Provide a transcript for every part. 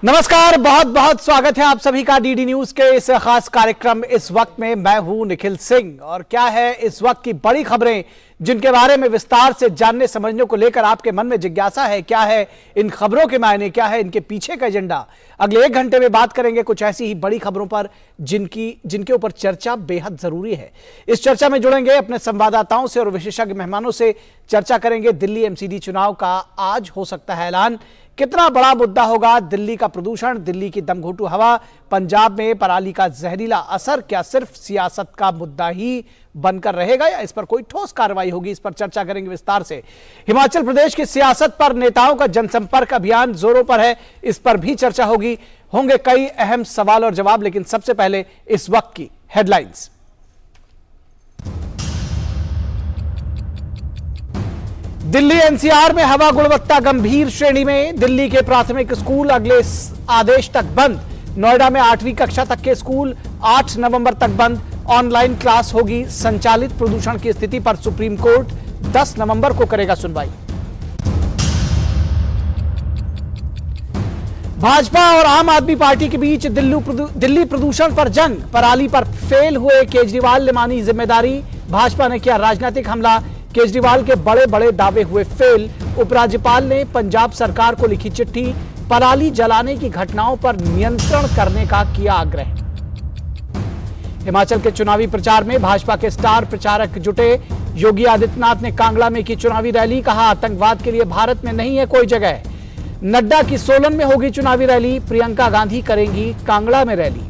नमस्कार, बहुत बहुत स्वागत है आप सभी का डीडी न्यूज के इस खास कार्यक्रम इस वक्त में। मैं हूं निखिल सिंह और क्या है इस वक्त की बड़ी खबरें जिनके बारे में विस्तार से जानने समझने को लेकर आपके मन में जिज्ञासा है। क्या है इन खबरों के मायने, क्या है इनके पीछे का एजेंडा। अगले 1 घंटे में बात करेंगे कुछ ऐसी ही बड़ी खबरों पर जिनके ऊपर चर्चा बेहद जरूरी है। इस चर्चा में जुड़ेंगे अपने संवाददाताओं से और विशेषज्ञ मेहमानों से चर्चा करेंगे। दिल्ली एमसीडी चुनाव का आज हो सकता है ऐलान। कितना बड़ा मुद्दा होगा दिल्ली का प्रदूषण, दिल्ली की दमघोंटू हवा, पंजाब में पराली का जहरीला असर क्या सिर्फ सियासत का मुद्दा ही बनकर रहेगा या इस पर कोई ठोस कार्रवाई होगी, इस पर चर्चा करेंगे विस्तार से। हिमाचल प्रदेश की सियासत पर नेताओं का जनसंपर्क अभियान जोरों पर है, इस पर भी चर्चा होगी। होंगे कई अहम सवाल और जवाब, लेकिन सबसे पहले इस वक्त की हेडलाइंस। दिल्ली एनसीआर में हवा गुणवत्ता गंभीर श्रेणी में, दिल्ली के प्राथमिक स्कूल अगले आदेश तक बंद। नोएडा में 8वीं कक्षा तक के स्कूल 8 नवंबर तक बंद। ऑनलाइन क्लास होगी संचालित। प्रदूषण की स्थिति पर सुप्रीम कोर्ट 10 नवंबर को करेगा सुनवाई। भाजपा और आम आदमी पार्टी के बीच दिल्ली प्रदूषण पर जंग। पराली पर फेल हुए केजरीवाल ने मानी जिम्मेदारी। भाजपा ने किया राजनीतिक हमला। केजरीवाल के बड़े बड़े दावे हुए फेल। उपराज्यपाल ने पंजाब सरकार को लिखी चिट्ठी। पराली जलाने की घटनाओं पर नियंत्रण करने का किया आग्रह। हिमाचल के चुनावी प्रचार में भाजपा के स्टार प्रचारक जुटे। योगी आदित्यनाथ ने कांगड़ा में की चुनावी रैली। कहा आतंकवाद के लिए भारत में नहीं है कोई जगह। नड्डा की सोलन में होगी चुनावी रैली। प्रियंका गांधी करेंगी कांगड़ा में रैली।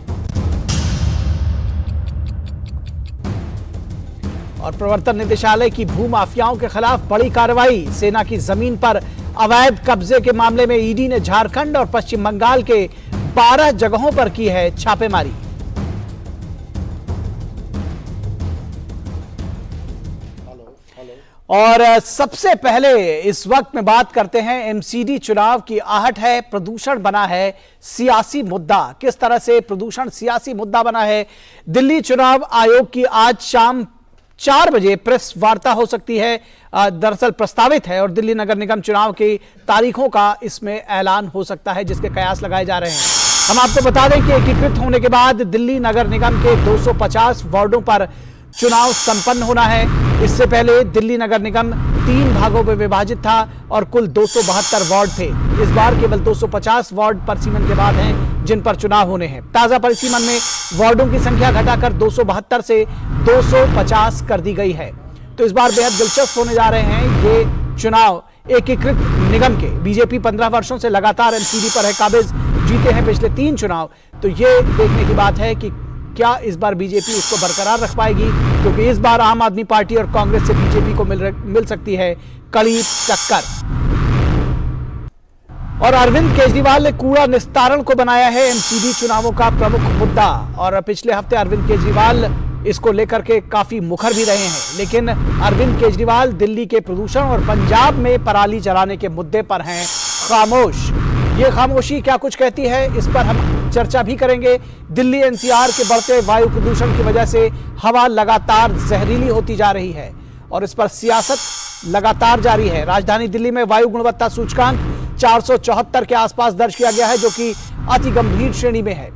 और प्रवर्तन निदेशालय की भूमाफियाओं के खिलाफ बड़ी कार्रवाई। सेना की जमीन पर अवैध कब्जे के मामले में ईडी ने झारखंड और पश्चिम बंगाल के 12 जगहों पर की है छापेमारी। और सबसे पहले इस वक्त में बात करते हैं एमसीडी चुनाव की। आहट है, प्रदूषण बना है सियासी मुद्दा। किस तरह से प्रदूषण सियासी मुद्दा बना है। दिल्ली चुनाव आयोग की आज शाम 4 बजे प्रेस वार्ता हो सकती है, दरअसल प्रस्तावित है, और दिल्ली नगर निगम चुनाव की तारीखों का इसमें ऐलान हो सकता है जिसके कयास लगाए जा रहे हैं। हम आपको बता दें कि एकीकृत होने के बाद दिल्ली नगर निगम के 250 वार्डों पर चुनाव संपन्न होना है। इससे पहले दिल्ली नगर निगम 3 भागों में विभाजित था और कुल 272 वार्ड थे। इस बार केवल 250 वार्ड परिसीमन के बाद हैं जिन पर चुनाव होने हैं। ताजा परिसीमन में वार्डों की संख्या घटाकर 272 से 250 कर दी गई है। तो इस बार बेहद दिलचस्प होने जा रहे हैं ये चुनाव एकीकृत निगम के। बीजेपी 15 वर्षों से लगातार एमसीडी पर है काबिज, जीते हैं पिछले 3 चुनाव। तो ये देखने की बात है कि क्या इस बार बीजेपी इसको बरकरार रख पाएगी, क्योंकि इस बार आम आदमी पार्टी और कांग्रेस से बीजेपी को मिल सकती है कड़ी टक्कर। और अरविंद केजरीवाल ने कूड़ा निस्तारण को बनाया है एमसीडी चुनावों का प्रमुख मुद्दा। और पिछले हफ्ते अरविंद केजरीवाल इसको लेकर के काफी मुखर भी रहे हैं, लेकिन अरविंद केजरीवाल दिल्ली के प्रदूषण और पंजाब में पराली जलाने के मुद्दे पर हैं खामोश। ये खामोशी क्या कुछ कहती है, इस पर हम चर्चा भी करेंगे। दिल्ली एनसीआर के बढ़ते वायु प्रदूषण की वजह से हवा लगातार जहरीली होती जा रही है और इस पर सियासत लगातार जारी है। राजधानी दिल्ली में वायु गुणवत्ता सूचकांक 474 के आसपास दर्ज किया गया है, जो कि अति गंभीर श्रेणी में है।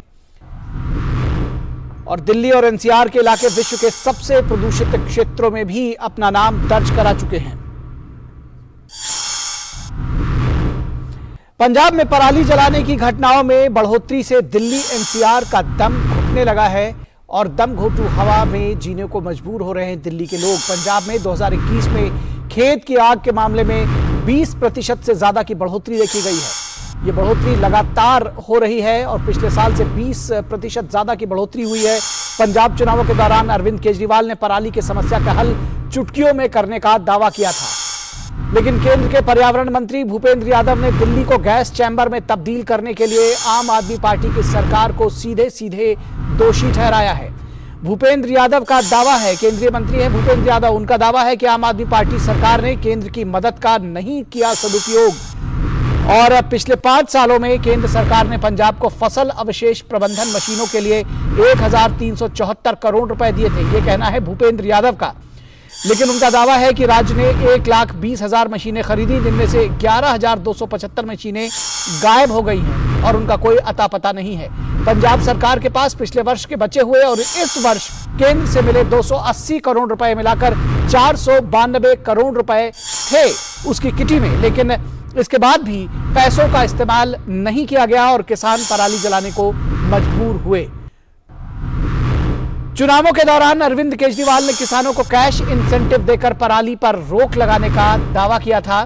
और दिल्ली और एनसीआर के इलाके विश्व के सबसे प्रदूषित क्षेत्रों में भी अपना नाम दर्ज करा चुके हैं। पंजाब में पराली जलाने की घटनाओं में बढ़ोतरी से दिल्ली एनसीआर का दम घुटने लगा है और दमघोंटू हवा में जीने को मजबूर हो रहे हैं दिल्ली के लोग। पंजाब में 2021 में खेत की आग के मामले में 20% से ज्यादा की बढ़ोतरी देखी गई है। ये बढ़ोतरी लगातार हो रही है और पिछले साल से 20% ज्यादा की बढ़ोतरी हुई है। पंजाब चुनावों के दौरान अरविंद केजरीवाल ने पराली की समस्या का हल चुटकियों में करने का दावा किया था, लेकिन केंद्र के पर्यावरण मंत्री भूपेंद्र यादव ने दिल्ली को गैस चैम्बर में तब्दील करने के लिए आम आदमी पार्टी की सरकार को सीधे सीधे दोषी ठहराया है। भूपेंद्र यादव का दावा है, केंद्रीय मंत्री है भूपेंद्र यादव, उनका दावा है कि आम आदमी पार्टी सरकार ने केंद्र की मदद का नहीं किया सदुपयोग और पिछले 5 सालों में केंद्र सरकार ने पंजाब को फसल अवशेष प्रबंधन मशीनों के लिए 1374 करोड़ रुपए दिए थे। यह कहना है भूपेंद्र यादव का। लेकिन उनका दावा है कि राज्य ने 1,20,000 मशीनें खरीदी, जिनमें से 11,275 मशीनें गायब हो गई हैं और उनका कोई अता पता नहीं है। पंजाब सरकार के पास पिछले वर्ष के बचे हुए और इस वर्ष केंद्र से मिले 280 करोड़ रुपए मिलाकर 492 करोड़ रुपए थे उसकी किटी में, लेकिन इसके बाद भी पैसों का इस्तेमाल नहीं किया गया और किसान पराली जलाने को मजबूर हुए। चुनावों के दौरान अरविंद केजरीवाल ने किसानों को कैश इंसेंटिव देकर पराली पर रोक लगाने का दावा किया था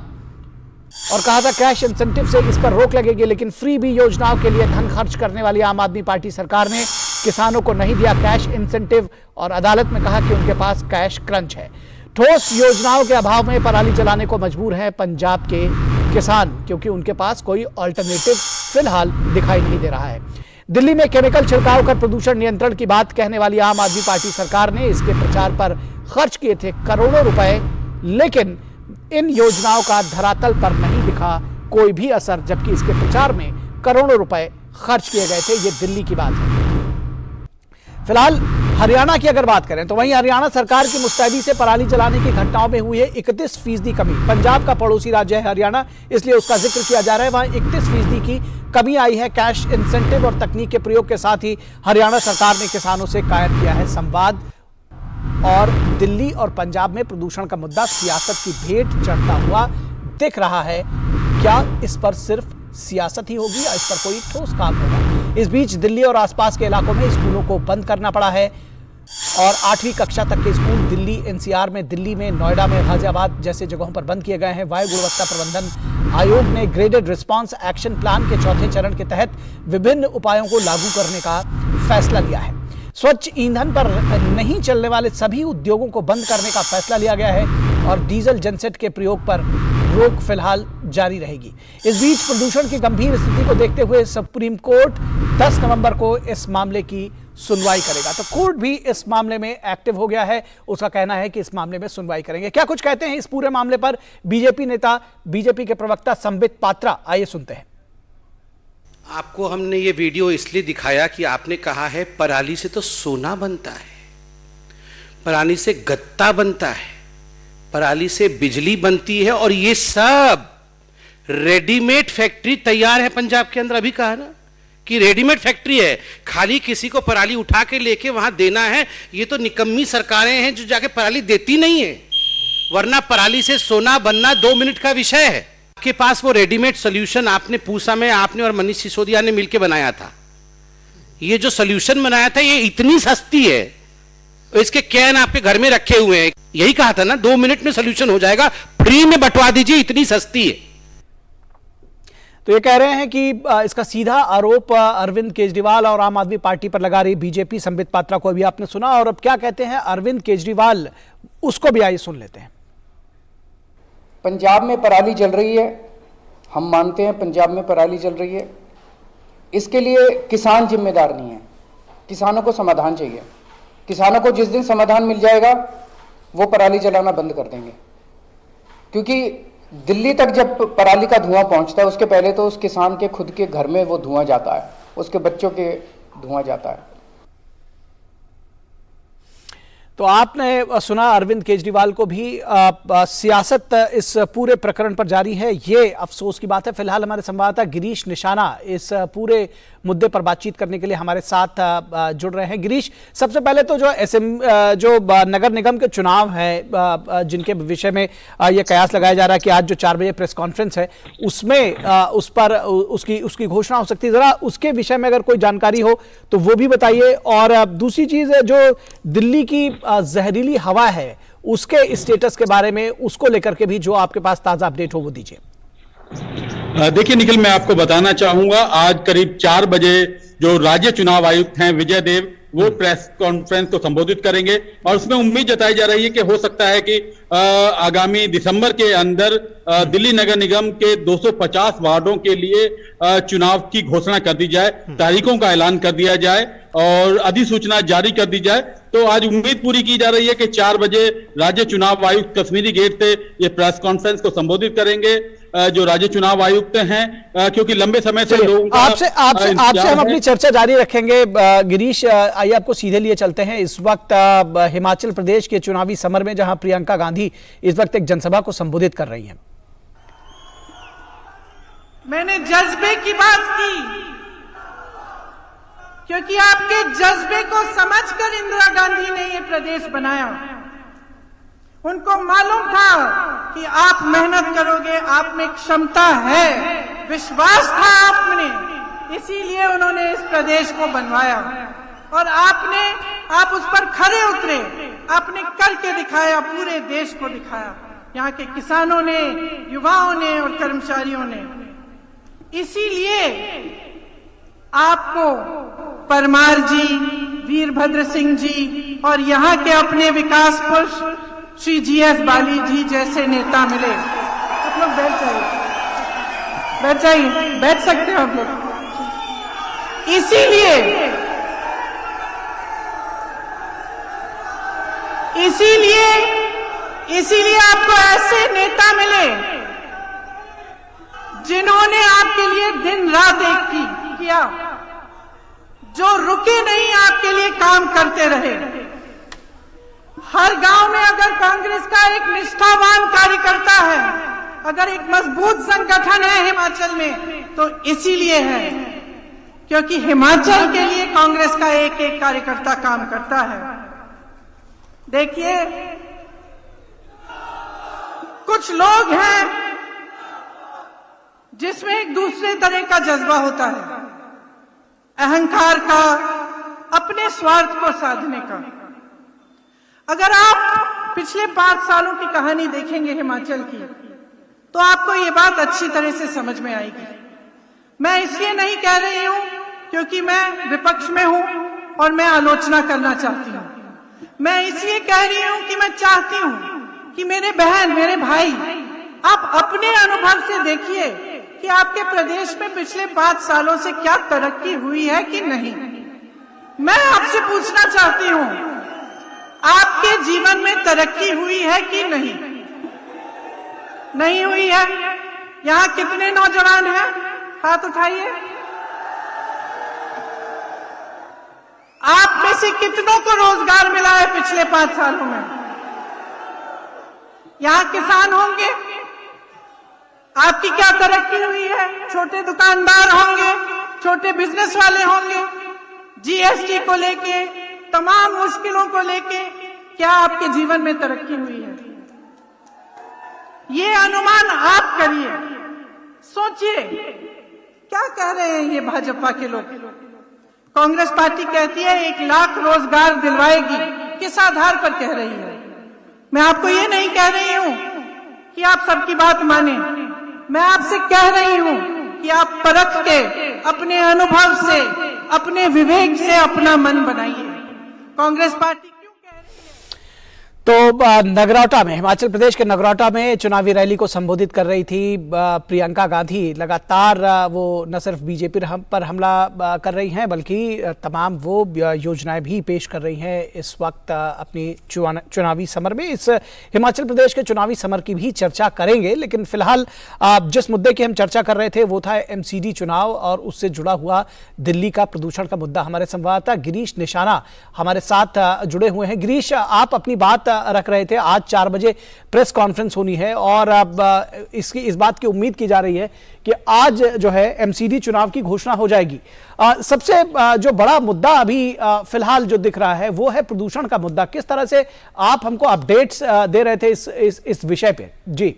और कहा था कैश इंसेंटिव से इस पर रोक लगेगी, लेकिन फ्री बी योजनाओं के लिए धन खर्च करने वाली आम आदमी पार्टी सरकार ने किसानों को नहीं दिया कैश इंसेंटिव और अदालत में कहा कि उनके पास कैश क्रंच है। ठोस योजनाओं के अभाव में पराली जलाने को मजबूर है पंजाब के किसान, क्योंकि उनके पास कोई ऑल्टरनेटिव फिलहाल दिखाई नहीं दे रहा है। दिल्ली में केमिकल छिड़काव कर प्रदूषण नियंत्रण की बात कहने वाली आम आदमी पार्टी सरकार ने इसके प्रचार पर खर्च किए थे करोड़ों रुपए, लेकिन इन योजनाओं का धरातल पर नहीं दिखा कोई भी असर, जबकि इसके प्रचार में करोड़ों रुपए खर्च किए गए थे। ये दिल्ली की बात है। फिलहाल हरियाणा की अगर बात करें तो वहीं हरियाणा सरकार की मुस्तैदी से पराली जलाने की घटनाओं में हुई है 31% कमी। पंजाब का पड़ोसी राज्य है हरियाणा, इसलिए उसका जिक्र किया जा रहा है। वहां 31% की कमी आई है। कैश इंसेंटिव और तकनीक के प्रयोग के साथ ही हरियाणा सरकार ने किसानों से कायम किया है संवाद। और दिल्ली और पंजाब में प्रदूषण का मुद्दा सियासत की भेंट चढ़ता हुआ दिख रहा है। क्या इस पर सिर्फ सियासत ही होगी या इस पर कोई ठोस काम होगा? इस बीच दिल्ली और आसपास के इलाकों में स्कूलों को बंद करना पड़ा है और 8वीं कक्षा तक के स्कूल दिल्ली एनसीआर में, दिल्ली में, नोएडा में, गाजियाबाद जैसे जगहों पर बंद किए गए हैं। वायु गुणवत्ता प्रबंधन आयोग ने ग्रेडेड रिस्पांस एक्शन प्लान के चौथे चरण के तहत विभिन्न उपायों को लागू करने का फैसला लिया है। स्वच्छ ईंधन पर नहीं चलने वाले सभी उद्योगों को बंद करने का फैसला लिया गया है और डीजल जनसेट के प्रयोग पर रोक फिलहाल जारी रहेगी। इस बीच प्रदूषण की गंभीर स्थिति को देखते हुए सुप्रीम कोर्ट 10 नवंबर को इस मामले की सुनवाई करेगा। तो कोर्ट भी इस मामले में एक्टिव हो गया है। उसका कहना है कि इस मामले में सुनवाई करेंगे। क्या कुछ कहते हैं इस पूरे मामले पर बीजेपी नेता, बीजेपी के प्रवक्ता संबित पात्रा, आइए सुनते हैं। आपको हमने ये वीडियो इसलिए दिखाया कि आपने कहा है पराली से तो सोना बनता है, पराली से गत्ता बनता है, पराली से बिजली बनती है और ये सब रेडीमेड फैक्ट्री तैयार है पंजाब के अंदर। अभी कहा ना कि रेडीमेड फैक्ट्री है, खाली किसी को पराली उठा के लेके वहां देना है। ये तो निकम्मी सरकारें हैं जो जाके पराली देती नहीं है, वरना पराली से सोना बनना 2 मिनट का विषय है। आपके पास वो रेडीमेड सोल्यूशन आपने पूसा में आपने और मनीष सिसोदिया ने मिलकर बनाया था। ये जो सोल्यूशन बनाया था ये इतनी सस्ती है, इसके कैन आपके घर में रखे हुए हैं। यही कहा था ना 2 मिनट में सोल्यूशन हो जाएगा, फ्री में बंटवा दीजिए, इतनी सस्ती है। तो ये कह रहे हैं कि इसका सीधा आरोप अरविंद केजरीवाल और आम आदमी पार्टी पर लगा रही बीजेपी। संबित पात्रा को भी आपने सुना और अब क्या कहते हैं अरविंद केजरीवाल, उसको भी आइए सुन लेते हैं। पंजाब में पराली जल रही है, हम मानते हैं पंजाब में पराली जल रही है। इसके लिए किसान जिम्मेदार नहीं है, किसानों को समाधान चाहिए। किसानों को जिस दिन समाधान मिल जाएगा वो पराली जलाना बंद कर देंगे, क्योंकि दिल्ली तक जब पराली का धुआं पहुंचता है उसके पहले तो उस किसान के खुद के घर में वो धुआं जाता है, उसके बच्चों के धुआं जाता है। तो आपने सुना अरविंद केजरीवाल को भी सियासत इस पूरे प्रकरण पर जारी है। ये अफसोस की बात है। फिलहाल हमारे संवाददाता गिरीश निशाना इस पूरे मुद्दे पर बातचीत करने के लिए हमारे साथ जुड़ रहे हैं। गिरीश, सबसे पहले तो जो नगर निगम के चुनाव हैं जिनके विषय में यह कयास लगाया जा रहा है कि आज जो 4 बजे प्रेस कॉन्फ्रेंस है उसमें उस पर उसकी घोषणा हो सकती है, जरा उसके विषय में अगर कोई जानकारी हो तो वो भी बताइए। और दूसरी चीज जो दिल्ली की जहरीली हवा है उसके स्टेटस के बारे में, उसको लेकर के भी जो आपके पास ताजा अपडेट हो वो दीजिए। देखिए निखिल, मैं आपको बताना चाहूंगा आज करीब 4 बजे जो राज्य चुनाव आयुक्त हैं विजय देव, वो प्रेस कॉन्फ्रेंस को संबोधित करेंगे और उसमें उम्मीद जताई जा रही है कि हो सकता है कि आगामी दिसंबर के अंदर दिल्ली नगर निगम के 250 वार्डों के लिए चुनाव की घोषणा कर दी जाए, तारीखों का ऐलान कर दिया जाए और अधिसूचना जारी कर दी जाए। तो आज उम्मीद पूरी की जा रही है कि 4 बजे राज्य चुनाव आयुक्त कश्मीरी गेट से ये प्रेस कॉन्फ्रेंस को संबोधित करेंगे, जो राज्य चुनाव आयुक्त हैं, क्योंकि लंबे समय से लोगों का आपसे हम अपनी चर्चा जारी रखेंगे। गिरीश, आइए आपको सीधे लिए चलते हैं। इस वक्त हिमाचल प्रदेश के चुनावी समर में जहां प्रियंका गांधी इस वक्त एक जनसभा को संबोधित कर रही हैं। मैंने जज्बे की बात की क्योंकि आपके जज्बे को समझकर इंदिरा गांधी ने ये प्रदेश बनाया। उनको मालूम था कि आप मेहनत करोगे, आप में क्षमता है, विश्वास था आप में, इसीलिए उन्होंने इस प्रदेश को बनवाया। और आप उस पर खरे उतरे, आपने करके दिखाया, पूरे देश को दिखाया, यहाँ के किसानों ने, युवाओं ने और कर्मचारियों ने। इसीलिए आपको परमार जी, वीरभद्र सिंह जी और यहाँ के अपने विकास पुरुष श्री GS बाली जी जैसे नेता मिले। आप लोग बैठ जाइए, बैठ सकते हो आप लोग। इसीलिए आपको ऐसे नेता मिले जिन्होंने आपके लिए दिन रात एक किया, जो रुके नहीं, आपके लिए काम करते रहे। हर गांव में अगर कांग्रेस का एक निष्ठावान कार्यकर्ता है, अगर एक मजबूत संगठन है हिमाचल में, तो इसीलिए है क्योंकि हिमाचल के लिए कांग्रेस का एक एक कार्यकर्ता काम करता है। देखिए, कुछ लोग हैं जिसमें एक दूसरे तरह का जज्बा होता है, अहंकार का, अपने स्वार्थ को साधने का। अगर आप पिछले 5 सालों की कहानी देखेंगे हिमाचल की, तो आपको ये बात अच्छी तरह से समझ में आएगी। मैं इसलिए नहीं कह रही हूं क्योंकि मैं विपक्ष में हूं और मैं आलोचना करना चाहती हूं। मैं इसलिए कह रही हूं कि मैं चाहती हूं कि मेरे बहन, मेरे भाई, आप अपने अनुभव से देखिए कि आपके प्रदेश में पिछले 5 सालों से क्या तरक्की हुई है कि नहीं। मैं आपसे पूछना चाहती हूं, आपके जीवन में तरक्की हुई है कि नहीं? नहीं हुई है? यहां कितने नौजवान हैं? हाथ उठाइए। आप में से कितनों को रोजगार मिला है पिछले 5 सालों में? यहां किसान होंगे, आपकी क्या तरक्की हुई है? छोटे दुकानदार होंगे, छोटे बिजनेस वाले होंगे, GST को लेके, तमाम मुश्किलों को लेके क्या आपके जीवन में तरक्की हुई है? ये अनुमान आप करिए, सोचिए क्या कह रहे हैं ये भाजपा के लोग। कांग्रेस पार्टी कहती है 1 लाख रोजगार दिलवाएगी, किस आधार पर कह रही है? मैं आपको ये नहीं कह रही हूं कि आप सबकी बात माने, मैं आपसे कह रही हूं कि आप परख के, अपने अनुभव से, अपने विवेक से अपना मन बनाइए। कांग्रेस पार्टी क्यों कह रही है? तो नगरोटा में, हिमाचल प्रदेश के नगरोटा में चुनावी रैली को संबोधित कर रही थी प्रियंका गांधी। लगातार वो न सिर्फ बीजेपी पर हमला कर रही हैं, बल्कि तमाम वो योजनाएं भी पेश कर रही हैं इस वक्त अपनी चुनावी समर में। इस हिमाचल प्रदेश के चुनावी समर की भी चर्चा करेंगे, लेकिन फिलहाल जिस मुद्दे की हम चर्चा कर रहे थे वो था MCD चुनाव और उससे जुड़ा हुआ दिल्ली का प्रदूषण का मुद्दा। हमारे संवाददाता गिरीश निशाना हमारे साथ जुड़े हुए हैं। गिरीश, आप अपनी बात रख रहे थे, आज 4 बजे प्रेस कॉन्फ्रेंस होनी है और अब इस बात की उम्मीद की जा रही है कि आज जो है MCD चुनाव की घोषणा हो जाएगी। सबसे जो बड़ा मुद्दा अभी फिलहाल जो दिख रहा है वो है प्रदूषण का मुद्दा। किस तरह से आप हमको अपडेट्स दे रहे थे इस विषय पे? जी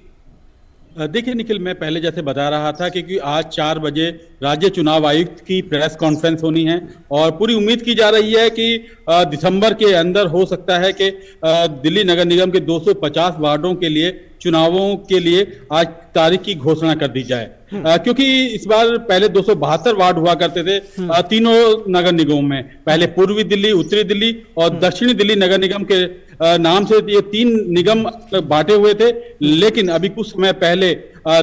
देखिए निखिल, मैं पहले जैसे बता रहा था कि आज 4 बजे राज्य चुनाव आयुक्त की प्रेस कॉन्फ्रेंस होनी है और पूरी उम्मीद की जा रही है कि दिसंबर के अंदर हो सकता है कि दिल्ली नगर निगम के 250 वार्डों के लिए चुनावों के लिए आज तारीख की घोषणा कर दी जाए। क्योंकि इस बार पहले 272 वार्ड हुआ करते थे तीनों नगर निगमों में। पहले पूर्वी दिल्ली, उत्तरी दिल्ली और दक्षिणी दिल्ली नगर निगम के नाम से ये 3 निगम बांटे हुए थे, लेकिन अभी कुछ समय पहले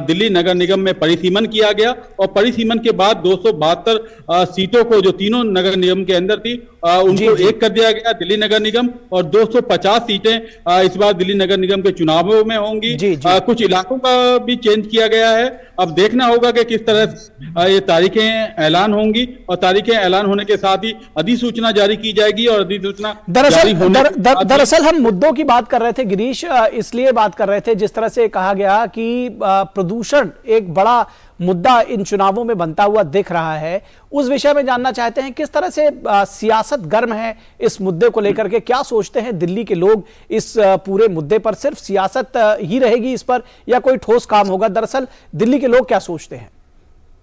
दिल्ली नगर निगम में परिसीमन किया गया और परिसीमन के बाद 272 सीटों को जो तीनों नगर निगम के अंदर थी उनको एक कर दिया गया दिल्ली नगर निगम, और 250 सीटें इस बार दिल्ली नगर निगम के चुनावों में होंगी। कुछ इलाकों का भी चेंज किया गया है। अब देखना होगा कि किस तरह ये तारीखें ऐलान होंगी, और तारीखें ऐलान होने के साथ ही अधिसूचना जारी की जाएगी। और अधिसूचना दरअसल हम मुद्दों की बात कर रहे थे गिरीश, इसलिए बात कर रहे थे जिस तरह से कहा गया कि प्रदूषण एक बड़ा मुद्दा इन चुनावों में बनता हुआ दिख रहा है, उस विषय में जानना चाहते हैं किस तरह से सियासत गर्म है इस मुद्दे को लेकर के। क्या सोचते हैं दिल्ली के लोग इस पूरे मुद्दे पर? सिर्फ सियासत ही रहेगी इस पर या कोई ठोस काम होगा? दरअसल दिल्ली के लोग क्या सोचते हैं?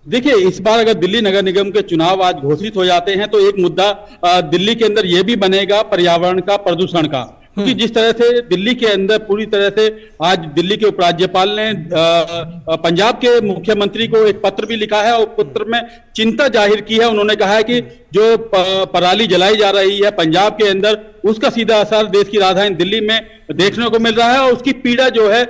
देखिए, इस बार अगर दिल्ली नगर निगम के चुनाव आज घोषित हो जाते हैं तो एक मुद्दा दिल्ली के अंदर यह भी बनेगा पर्यावरण का, प्रदूषण का। क्योंकि जिस तरह से दिल्ली के अंदर पूरी तरह से आज दिल्ली के उपराज्यपाल ने पंजाब के मुख्यमंत्री को एक पत्र भी लिखा है और पत्र में चिंता जाहिर की है। उन्होंने कहा है कि जो पराली जलाई जा रही है पंजाब के अंदर, उसका सीधा असर देश की राजधानी दिल्ली में देखने को मिल रहा है, और उसकी पीड़ा जो है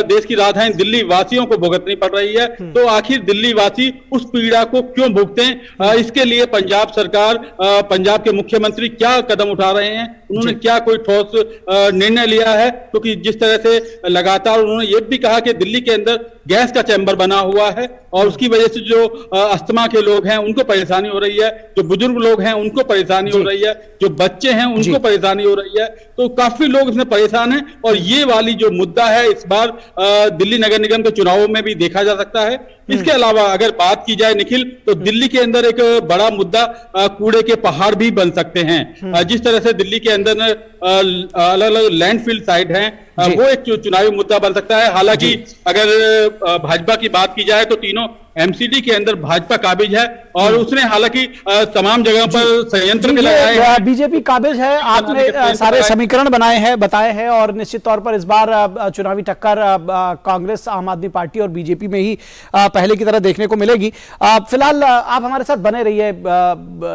देश की राजधानी दिल्ली वासियों को भुगतनी पड़ रही है। तो आखिर दिल्ली वासी उस पीड़ा को क्यों भुगतें? इसके लिए पंजाब सरकार, पंजाब के मुख्यमंत्री क्या कदम उठा रहे हैं? उन्होंने क्या कोई ठोस निर्णय लिया है? क्योंकि जिस तरह से लगातार उन्होंने ये भी कहा कि दिल्ली के अंदर गैस का चैम्बर बना हुआ है और उसकी वजह से जो अस्थमा के लोग हैं उनको परेशानी हो रही है, जो बुजुर्ग लोग हैं उनको परेशानी हो रही है, जो बच्चे हैं उनको परेशानी हो रही है। तो काफी लोग इसमें परेशान हैं, और ये वाली जो मुद्दा है इस बार दिल्ली नगर निगम के चुनावों में भी देखा जा सकता है। इसके अलावा अगर बात की जाए निखिल, तो दिल्ली के अंदर एक बड़ा मुद्दा कूड़े के पहाड़ भी बन सकते हैं। जिस तरह से दिल्ली के अंदर अलग अलग लैंडफिल साइट हैं, वो एक चुनावी मुद्दा बन सकता है। हालांकि अगर भाजपा की बात की जाए तो तीनों एमसीडी के अंदर भाजपा काबिज है, और उसने हालांकि तमाम जगह पर संयंत्र भी लगाए हैं। बीजेपी काबिज है, आपने सारे समीकरण बताए हैं, और निश्चित तौर पर इस बार चुनावी टक्कर कांग्रेस, आम आदमी पार्टी और बीजेपी में ही पहले की तरह देखने को मिलेगी। फिलहाल आप हमारे साथ बने रहिए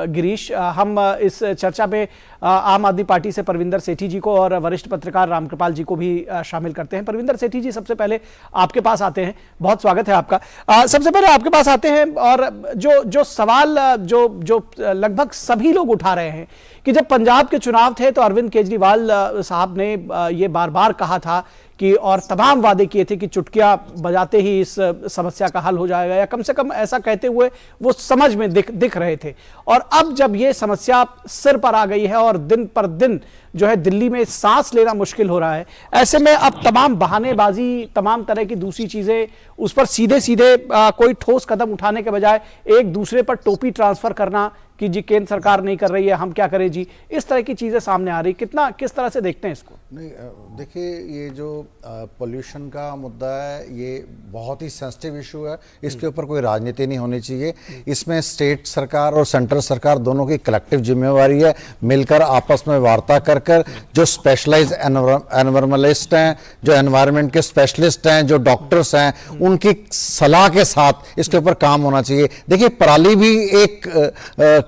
गिरीश। हम इस चर्चा में आम आदमी पार्टी से परविंदर सेठी जी को और वरिष्ठ पत्रकार रामकृपाल जी को भी शामिल करते हैं। परविंदर सेठी जी, सबसे पहले आपके पास आते हैं, बहुत स्वागत है आपका। सबसे पहले आपके पास आते हैं, और जो सवाल जो लगभग सभी लोग उठा रहे हैं कि जब पंजाब के चुनाव थे तो अरविंद केजरीवाल साहब ने ये बार बार कहा था कि, और तमाम वादे किए थे कि चुटकियां बजाते ही इस समस्या का हल हो जाएगा, या कम से कम ऐसा कहते हुए वो समझ में दिख रहे थे। और अब जब ये समस्या सिर पर आ गई है और दिन पर दिन जो है दिल्ली में सांस लेना मुश्किल हो रहा है, ऐसे में अब तमाम बहानेबाजी, तमाम तरह की दूसरी चीजें, उस पर सीधे सीधे कोई ठोस कदम उठाने के बजाय एक दूसरे पर टोपी ट्रांसफर करना कि जी केंद्र सरकार नहीं कर रही है, हम क्या करें जी, इस तरह की चीजें सामने आ रही, किस तरह से देखते हैं इसको? नहीं, देखिए, ये जो पोल्यूशन का मुद्दा है ये बहुत ही सेंसिटिव इशू है। इसके ऊपर कोई राजनीति नहीं होनी चाहिए। इसमें स्टेट सरकार और सेंट्रल सरकार दोनों की कलेक्टिव जिम्मेवारी है, मिलकर आपस में वार्ता कर जो स्पेशलाइज्ड एनवायरमेंटलिस्ट हैं, जो एनवायरनमेंट के स्पेशलिस्ट हैं, जो डॉक्टर्स हैं, उनकी सलाह के साथ इसके ऊपर काम होना चाहिए। देखिए, पराली भी एक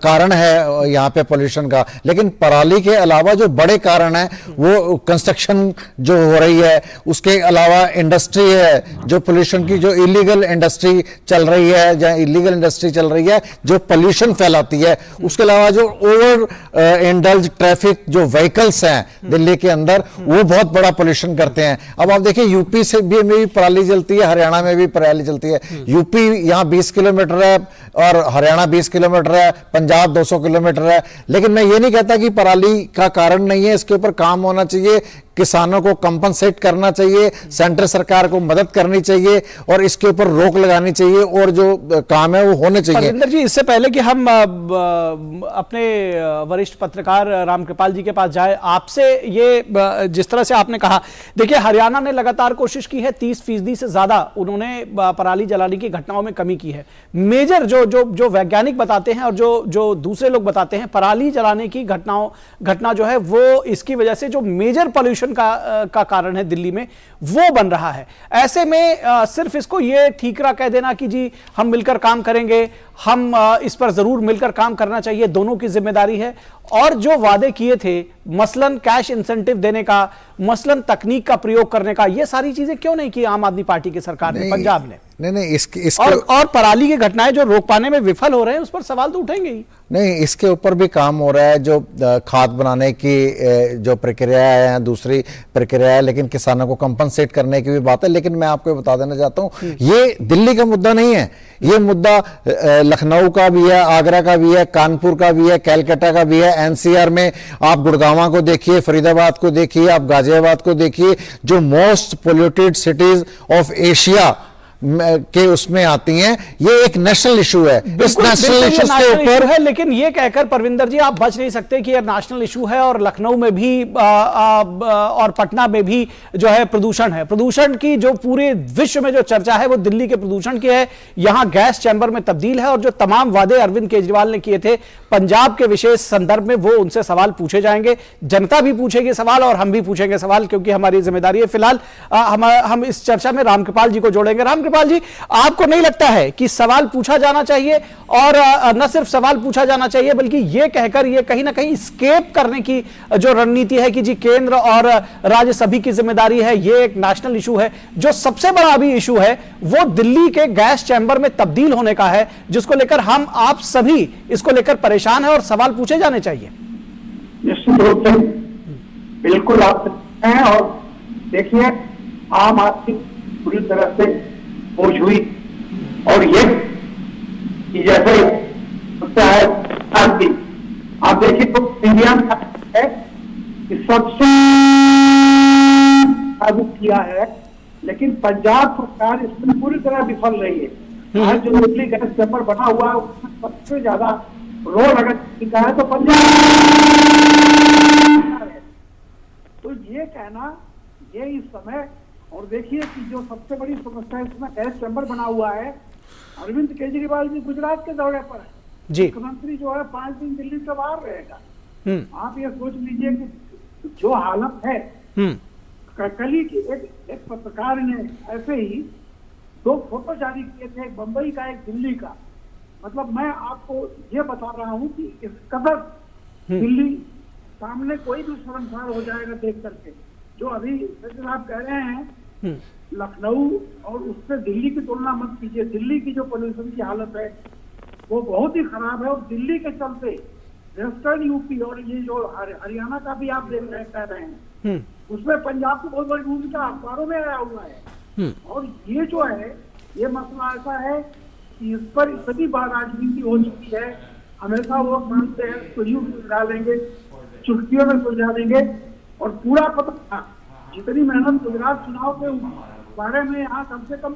कारण है यहाँ पे पोल्यूशन का, लेकिन पराली के अलावा जो बड़े कारण है वो कंस्ट्रक्शन जो हो रही है, उसके अलावा इंडस्ट्री है, जो पोल्यूशन की जो इलीगल इंडस्ट्री चल रही है, जहाँ इलीगल इंडस्ट्री चल रही है जो पोल्यूशन फैलाती है, उसके अलावा जो ओवर इंडल्ज ट्रैफिक जो व्हीकल्स हैं दिल्ली के अंदर, वो बहुत बड़ा पोल्यूशन करते हैं। अब आप देखिए, यूपी से भी में भी पराली जलती है, हरियाणा में भी पराली जलती है। यूपी यहाँ 20 किलोमीटर है और हरियाणा 20 किलोमीटर है, पंजाब 200 किलोमीटर है। लेकिन मैं ये नहीं कहता कि पराली का कारण नहीं है, इसके ऊपर काम होना चाहिए, किसानों को कंपनसेट करना चाहिए, सेंट्रल सरकार को मदद करनी चाहिए और इसके ऊपर रोक लगानी चाहिए, और जो काम है वो होने चाहिए। परविंदर जी, इससे पहले कि हम अपने वरिष्ठ पत्रकार रामकृपाल जी के पास जाए, आपसे ये जिस तरह से आपने कहा, देखिए हरियाणा ने लगातार कोशिश की है, 30% से ज्यादा उन्होंने पराली जलाने की घटनाओं में कमी की है। मेजर जो वैज्ञानिक बताते हैं और जो दूसरे लोग बताते हैं, पराली जलाने की घटना जो है वो इसकी वजह से जो मेजर पॉल्यूशन प्रदूषण का कारण है दिल्ली में, वो बन रहा है। ऐसे में सिर्फ इसको ये ठीकरा कह देना कि जी हम मिलकर काम करेंगे, हम इस पर जरूर मिलकर काम करना चाहिए, दोनों की जिम्मेदारी है। और जो वादे किए थे मसलन कैश इंसेंटिव देने का, मसलन तकनीक का प्रयोग करने का, ये सारी चीजें क्यों नहीं की आम आदमी पार्टी की सरकार ने, पंजाब ने? नहीं, और पराली की घटनाएं जो रोक पाने में विफल हो रहे हैं उस पर सवाल तो उठेंगे ही। नहीं, इसके ऊपर भी काम हो रहा है। जो खाद बनाने की जो प्रक्रिया है, दूसरी प्रक्रिया है, लेकिन किसानों को कंपनसेट करने की भी बात है। लेकिन मैं आपको बता देना चाहता हूं, ये दिल्ली का मुद्दा नहीं है, ये मुद्दा लखनऊ का भी है, आगरा का भी है, कानपुर का भी है, कैलकाटा का भी है। एनसीआर में आप गुड़गांव को देखिए, फरीदाबाद को देखिए, आप गाजियाबाद को देखिए, जो most polluted cities of Asia के उसमें आती हैं। ये एक नेशनल इशू है। इस नेशनल इशू के ऊपर है, लेकिन ये कहकर परविंदर जी आप बच नहीं सकते कि ये नेशनल इशू है और लखनऊ में भी और पटना में भी जो है प्रदूषण है। प्रदूषण की जो पूरे विश्व में जो चर्चा है वो दिल्ली के प्रदूषण की है। यहां गैस चैम्बर में तब्दील है और जो तमाम वादे अरविंद केजरीवाल ने किए थे पंजाब के विशेष संदर्भ में, वो उनसे सवाल पूछे जाएंगे, जनता भी पूछेगी सवाल और हम भी पूछेंगे सवाल, क्योंकि हमारी जिम्मेदारी है। फिलहाल हम इस चर्चा में रामकृपाल जी को जोड़ेंगे। रामकृपाल जी, आपको नहीं लगता है कि सवाल पूछा जाना चाहिए, और न सिर्फ सवाल पूछा जाना चाहिए बल्कि यह कहकर ये कहीं ना कहीं स्केप करने की जो रणनीति है कि जी केंद्र और राज्य सभी की जिम्मेदारी है, ये एक नेशनल इशू है। जो सबसे बड़ा अभी इशू है वो दिल्ली के गैस चैम्बर में तब्दील होने का है, जिसको लेकर हम आप सभी इसको लेकर परेशान है और सवाल पूछे जाने चाहिए। निश्चित रूप से बिल्कुल आप हैं। और देखिए, आम आदमी पूरी तरह से खोज हुई, और ये कि जैसे होता है आप देखिए तो इंडिया है कि सबसे लागू किया है, लेकिन पंजाब सरकार इसमें पूरी तरह विफल रही है। आज जो दिल्ली गैस चैम्बर बना हुआ है उसमें सबसे ज्यादा रोल अगर टिका है तो पंजाब है। तो ये कहना ये इस समय, और देखिए कि जो सबसे बड़ी समस्या इसमें गैस चैम्बर बना हुआ है, अरविंद केजरीवाल जी गुजरात के दौरे पर है जी। मुख्यमंत्री जो है 5 दिन दिल्ली से बाहर रहेगा। आप ये सोच लीजिए कि जो हालत है, कल ही की एक पत्रकार ने ऐसे ही 2 फोटो जारी किए थे, एक बंबई का एक दिल्ली का। मतलब मैं आपको ये बता रहा हूँ कि इस कदर दिल्ली सामने कोई भी शर्मसार हो जाएगा देख करके। जो अभी आप कह रहे हैं लखनऊ और उससे दिल्ली की तुलना मत कीजिए। दिल्ली की जो पोल्यूशन की हालत है वो बहुत ही खराब है, और दिल्ली के चलते वेस्टर्न यूपी और ये जो हरियाणा का भी आप देख रहे कह रहे हैं, उसमें पंजाब की बहुत बड़ी भूमिका अखबारों में आया हुआ है। और ये जो है, ये मसला ऐसा है कि इस पर इतनी बार राजनीति हो चुकी है। हमेशा वो मानते हैं सुलझ सुलझा लेंगे, चुटकियों में सुलझा देंगे, और पूरा पता जितनी मेहनत गुजरात चुनाव के बारे में यहाँ कम से कम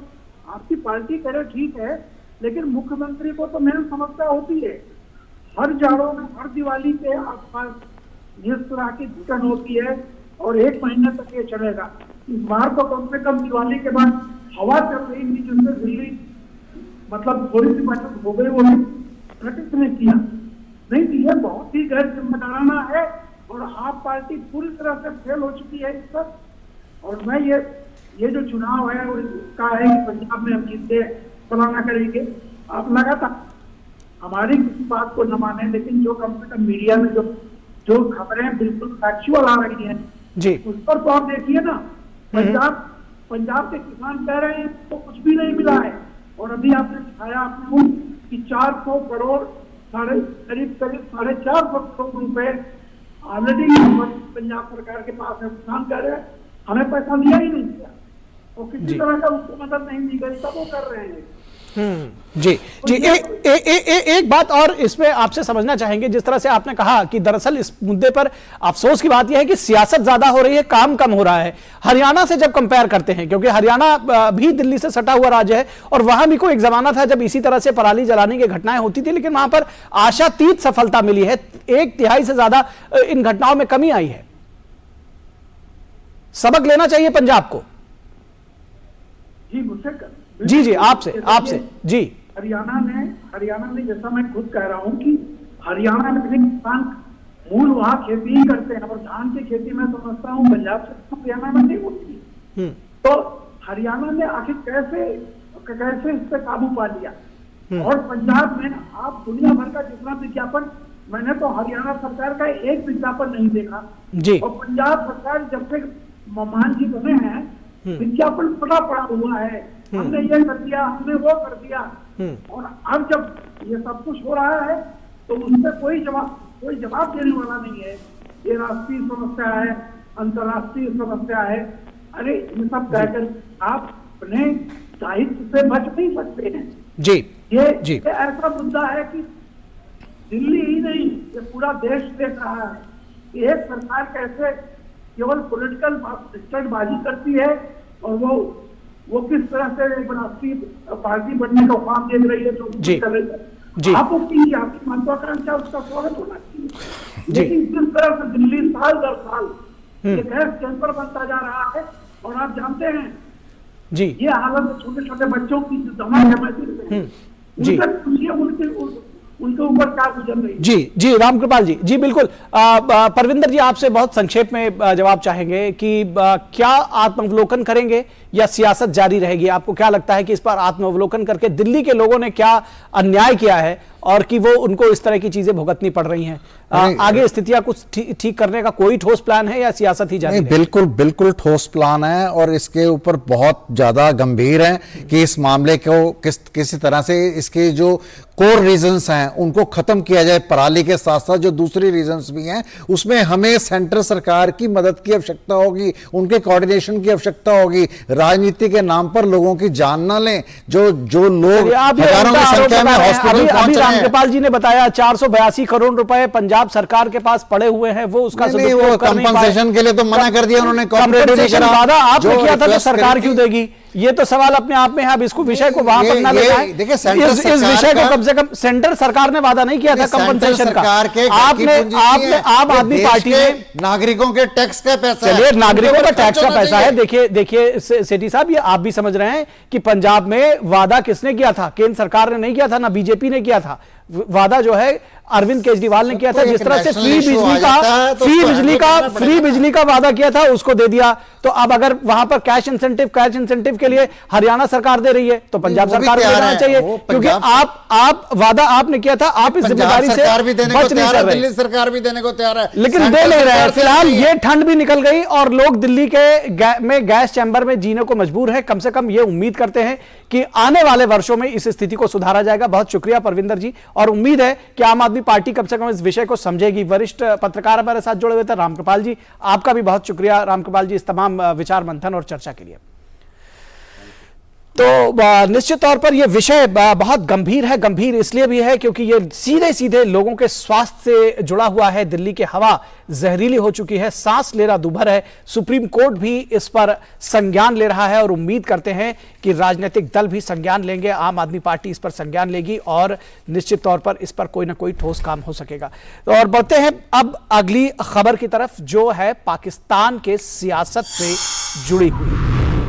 आपकी पार्टी करे ठीक है, लेकिन मुख्यमंत्री को तो मेन समस्या होती है। हर जाड़ों में, हर दिवाली के आसपास इस तरह की घुटन होती है, और 1 महीने तक ये चलेगा। इस बार तो कम से कम दिवाली के बाद हवा चल रही थी, जिससे दिल्ली मतलब थोड़ी सी बैठक हो गई, वो घटित ने किया नहीं थी। ये बहुत ही गैर जिम्मेदाराना है, और आप पार्टी पूरी तरह से फेल हो चुकी है इस पर। और मैं ये जो चुनाव है वो इसका है कि पंजाब में हम जीतते फलाना करेंगे। आप लगातार हमारी किसी बात को न माने, लेकिन जो कम से कम मीडिया में जो खबरें बिल्कुल फैक्चुअल आ रही हैं जी, उस पर तो आप देखिए ना। पंजाब के किसान कह रहे हैं तो कुछ भी नहीं मिला है, और अभी आपने दिखाया आपने कि 400 करोड़ करीब 450 करोड़ रुपए ऑलरेडी पंजाब सरकार के पास है। किसान कह रहे हैं हमें पैसा दिया ही नहीं गया, और किसी तरह का उसको मदद नहीं दी गई, तब वो कर रहे हैं। जी जी एक बात और इसमें आपसे समझना चाहेंगे। जिस तरह से आपने कहा कि दरअसल इस मुद्दे पर अफसोस की बात यह है कि सियासत ज्यादा हो रही है, काम कम हो रहा है। हरियाणा से जब कंपेयर करते हैं, क्योंकि हरियाणा भी दिल्ली से सटा हुआ राज्य है, और वहां भी कोई एक जमाना था जब इसी तरह से पराली जलाने की घटनाएं होती थी, लेकिन वहां पर आशातीत सफलता मिली है। 1/3 से ज्यादा इन घटनाओं में कमी आई है। सबक लेना चाहिए पंजाब को। जी मुझसे जी आपसे जी। हरियाणा ने जैसा मैं खुद कह रहा हूं कि हरियाणा में किसान मूल वहाँ खेती ही करते हैं, और धान की खेती मैं समझता हूँ पंजाब से हरियाणा में नहीं होती। तो हरियाणा ने आखिर कैसे इस पे काबू पा लिया? और पंजाब में आप दुनिया भर का जितना विज्ञापन, मैंने तो हरियाणा सरकार का एक विज्ञापन नहीं देखा जी। और पंजाब सरकार जब से मान जी बने हैं विज्ञापन पड़ा हुआ है, हमने ये कर दिया, हमने वो कर दिया। और अब जब ये सब कुछ हो रहा है तो उनसे कोई जवाब देने वाला नहीं है। ये राष्ट्रीय समस्या है, अंतर्राष्ट्रीय समस्या है। अरे ये सब कहकर आप अपने दायित्व से बच नहीं सकते हैं जी। ये ऐसा मुद्दा है कि दिल्ली ही नहीं, ये पूरा देश देख रहा है कि एक सरकार कैसे केवल पॉलिटिकल स्टंटबाजी करती है और वो किस तरह से एक राष्ट्रीय पार्टी बनने का ख्वाब देख रही है जो कर रही है। आपको आपकी महत्वाकांक्षा उसका स्वागत होना चाहिए, लेकिन जिस तरह से दिल्ली साल दर साल ये गैस चैम्बर बनता जा रहा है, और आप जानते हैं जी ये हालत छोटे छोटे बच्चों की दमा उनके ऊपर क्या गुजर रही है। जी रामकृपाल जी बिल्कुल। परविंदर जी आपसे बहुत संक्षेप में जवाब चाहेंगे कि क्या आत्मावलोकन करेंगे या सियासत जारी रहेगी? आपको क्या लगता है कि इस पर आत्मावलोकन करके दिल्ली के लोगों ने क्या अन्याय किया है और कि वो उनको इस तरह की चीजें भुगतनी पड़ रही हैं? आगे स्थितियां कुछ ठीक करने का कोई ठोस प्लान है या सियासत ही जारी? बिल्कुल ठोस प्लान है और इसके ऊपर बहुत ज्यादा गंभीर है कि इस मामले को किसी तरह से इसके जो कोर रीजंस हैं उनको खत्म किया जाए। पराली के साथ साथ जो दूसरी रीजंस भी हैं उसमें हमें सेंट्रल सरकार की मदद की आवश्यकता होगी, उनके कोऑर्डिनेशन की आवश्यकता होगी। राजनीति के नाम पर लोगों की जान ना लें। जो लोग हजारों की संख्या में हॉस्पिटल पहुंच रहे हैं। रामकृपाल जी ने बताया 482 करोड़ रुपए पंजाब सरकार के पास पड़े हुए हैं, वो उसका कंपनसेशन के लिए तो मना कर दिया उन्होंने। वादा आपने किया था तो सरकार क्यों देगी? ये तो सवाल अपने आप में है। अब इसको विषय को वहां पर ना ले जाएं। इस विषय को कम से कम सेंट्रल सरकार ने वादा नहीं किया था कंपनसेशन का। आपने आम आदमी पार्टी ने नागरिकों के टैक्स का पैसा, चलिए नागरिकों का टैक्स का पैसा है। देखिए सेठी साहब, ये आप भी समझ रहे हैं कि पंजाब में वादा किसने किया था? केंद्र सरकार ने नहीं किया था, ना बीजेपी ने किया था। वादा जो है अरविंद केजरीवाल ने किया था। जिस तरह से फ्री बिजली का वादा किया था उसको दे दिया। तो अब अगर वहां पर कैश इंसेंटिव के लिए हरियाणा सरकार दे रही है तो पंजाब सरकार को देना चाहिए, क्योंकि आप वादा आपने किया था। आप इस जिम्मेदारी से बच नहीं कर रहे। दिल्ली सरकार भी देने को तैयार है, लेकिन दे नहीं रहे। फिलहाल ये ठंड भी निकल गई और लोग दिल्ली में गैस चैम्बर में जीने को मजबूर है। कम से कम ये उम्मीद करते हैं कि आने वाले वर्षों में इस स्थिति को सुधारा जाएगा। बहुत शुक्रिया परविंदर जी, और उम्मीद है कि आम आदमी पार्टी कम से कम इस विषय को समझेगी। वरिष्ठ पत्रकार हमारे साथ जुड़े हुए थे रामकृपाल जी, आपका भी बहुत शुक्रिया रामकृपाल जी इस तमाम विचार मंथन और चर्चा के लिए। तो निश्चित तौर पर यह विषय बहुत गंभीर है। गंभीर इसलिए भी है क्योंकि यह सीधे सीधे लोगों के स्वास्थ्य से जुड़ा हुआ है। दिल्ली की हवा जहरीली हो चुकी है, सांस लेना दूभर है। सुप्रीम कोर्ट भी इस पर संज्ञान ले रहा है और उम्मीद करते हैं कि राजनीतिक दल भी संज्ञान लेंगे, आम आदमी पार्टी इस पर संज्ञान लेगी और निश्चित तौर पर इस पर कोई ना कोई ठोस काम हो सकेगा। और बढ़ते हैं अब अगली खबर की तरफ, जो है पाकिस्तान के सियासत से जुड़ी हुई।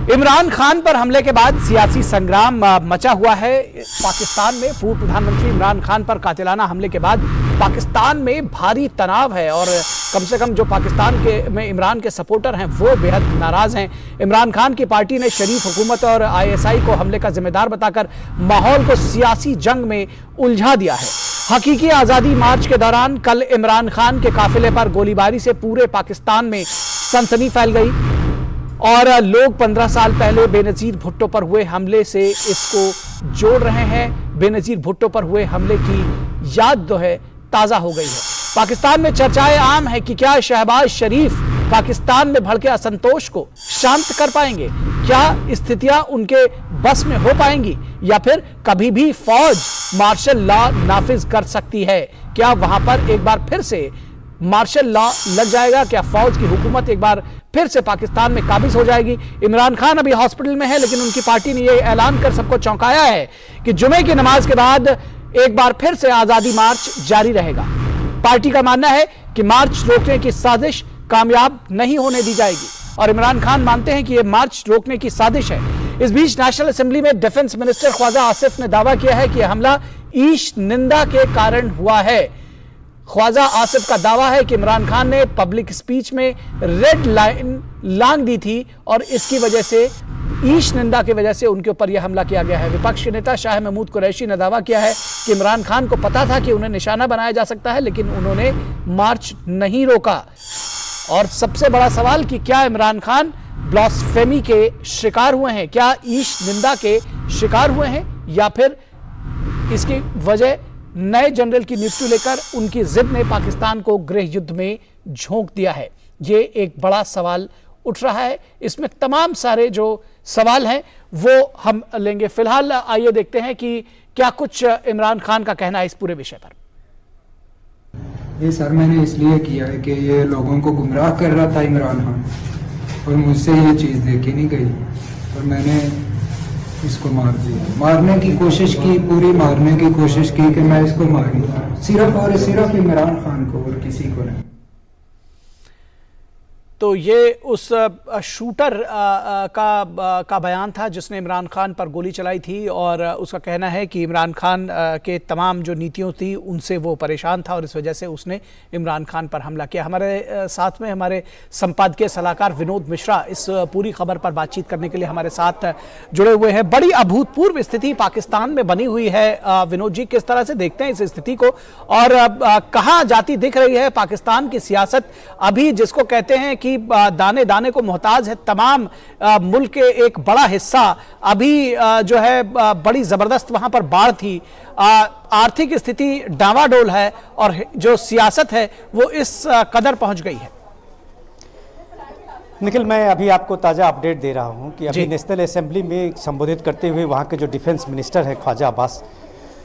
इमरान खान पर हमले के बाद सियासी संग्राम मचा हुआ है पाकिस्तान में। पूर्व प्रधानमंत्री इमरान खान पर कातिलाना हमले के बाद पाकिस्तान में भारी तनाव है और कम से कम जो पाकिस्तान में इमरान के सपोर्टर हैं वो बेहद नाराज हैं। इमरान खान की पार्टी ने शरीफ हुकूमत और ISI को हमले का जिम्मेदार बताकर माहौल को सियासी जंग में उलझा दिया है। हकीकी आजादी मार्च के दौरान कल इमरान खान के काफिले पर गोलीबारी से पूरे पाकिस्तान में सनसनी फैल गई और लोग 15 साल पहले बेनजीर भुट्टो पर हुए हमले से इसको जोड़ रहे हैं। बेनजीर भुट्टो पर हुए हमले की याद जो है ताजा हो गई है। पाकिस्तान में चर्चाएं आम है कि क्या शहबाज शरीफ पाकिस्तान में भड़के असंतोष को शांत कर पाएंगे? क्या स्थितियां उनके बस में हो पाएंगी या फिर कभी भी फौज मार्शल लॉ नाफिज कर सकती है? क्या वहां पर एक बार फिर से मार्शल लॉ लग जाएगा? क्या फौज की हुकूमत एक बार फिर से पाकिस्तान में काबिज हो जाएगी? इमरान खान अभी हॉस्पिटल में है, लेकिन उनकी पार्टी ने यह ऐलान कर सबको चौंकाया है कि जुमे की नमाज के बाद एक बार फिर से आजादी मार्च जारी रहेगा। पार्टी का मानना है कि मार्च रोकने की साजिश कामयाब नहीं होने दी जाएगी और इमरान खान मानते हैं कि यह मार्च रोकने की साजिश है। इस बीच नेशनल असेंबली में डिफेंस मिनिस्टर ख्वाजा आसिफ ने दावा किया है कि यह हमला ईश निंदा के कारण हुआ है। ख्वाजा आसिफ का दावा है कि इमरान खान ने पब्लिक स्पीच में रेड लाइन लांघ दी थी और इसकी वजह से ईश निंदा की वजह से उनके ऊपर यह हमला किया गया है। विपक्ष के नेता शाह महमूद कुरैशी ने दावा किया है कि इमरान खान को पता था कि उन्हें निशाना बनाया जा सकता है, लेकिन उन्होंने मार्च नहीं रोका। और सबसे बड़ा सवाल कि क्या इमरान खान ब्लास्फेमी के शिकार हुए हैं, क्या ईश निंदा के शिकार हुए हैं, या फिर इसकी वजह नए जनरल की नियुक्ति लेकर उनकी जिद ने पाकिस्तान को गृह युद्ध में झोंक दिया है। ये एक बड़ा सवाल उठ रहा है। इसमें तमाम सारे जो सवाल हैं वो हम लेंगे। फिलहाल आइए देखते हैं कि क्या कुछ इमरान खान का कहना है इस पूरे विषय पर। ये सर मैंने इसलिए किया है कि ये लोगों को गुमराह कर रहा था इमरान खान, और मुझसे ये चीज़ देखी नहीं गई और मैंने इसको मार दिया। मारने की कोशिश की, पूरी मारने की कोशिश की कि मैं इसको मारूं, सिर्फ और सिर्फ इमरान खान को और किसी को नहीं। तो ये उस शूटर का बयान था जिसने इमरान खान पर गोली चलाई थी, और उसका कहना है कि इमरान खान के तमाम जो नीतियों थी उनसे वो परेशान था और इस वजह से उसने इमरान खान पर हमला किया। हमारे साथ में हमारे संपादकीय सलाहकार विनोद मिश्रा इस पूरी खबर पर बातचीत करने के लिए हमारे साथ जुड़े हुए हैं। बड़ी अभूतपूर्व स्थिति पाकिस्तान में बनी हुई है। विनोद जी, किस तरह से देखते हैं इस स्थिति को, और कहाँ जाती दिख रही है पाकिस्तान की सियासत अभी, जिसको कहते हैं कि दाने दाने को मोहताज है तमाम मुल्क के एक बड़ा हिस्सा अभी जो है बड़ी जबरदस्त वहां पर बाढ़ थी, आर्थिक स्थिति डावाडोल है और जो सियासत है वो इस कदर पहुंच गई है। निखिल, मैं अभी आपको ताज़ा अपडेट दे रहा हूं कि अभी नेशनल असेंबली में संबोधित करते हुए वहां के जो डिफेंस मिनिस्टर है ख्वाजा अब्बास,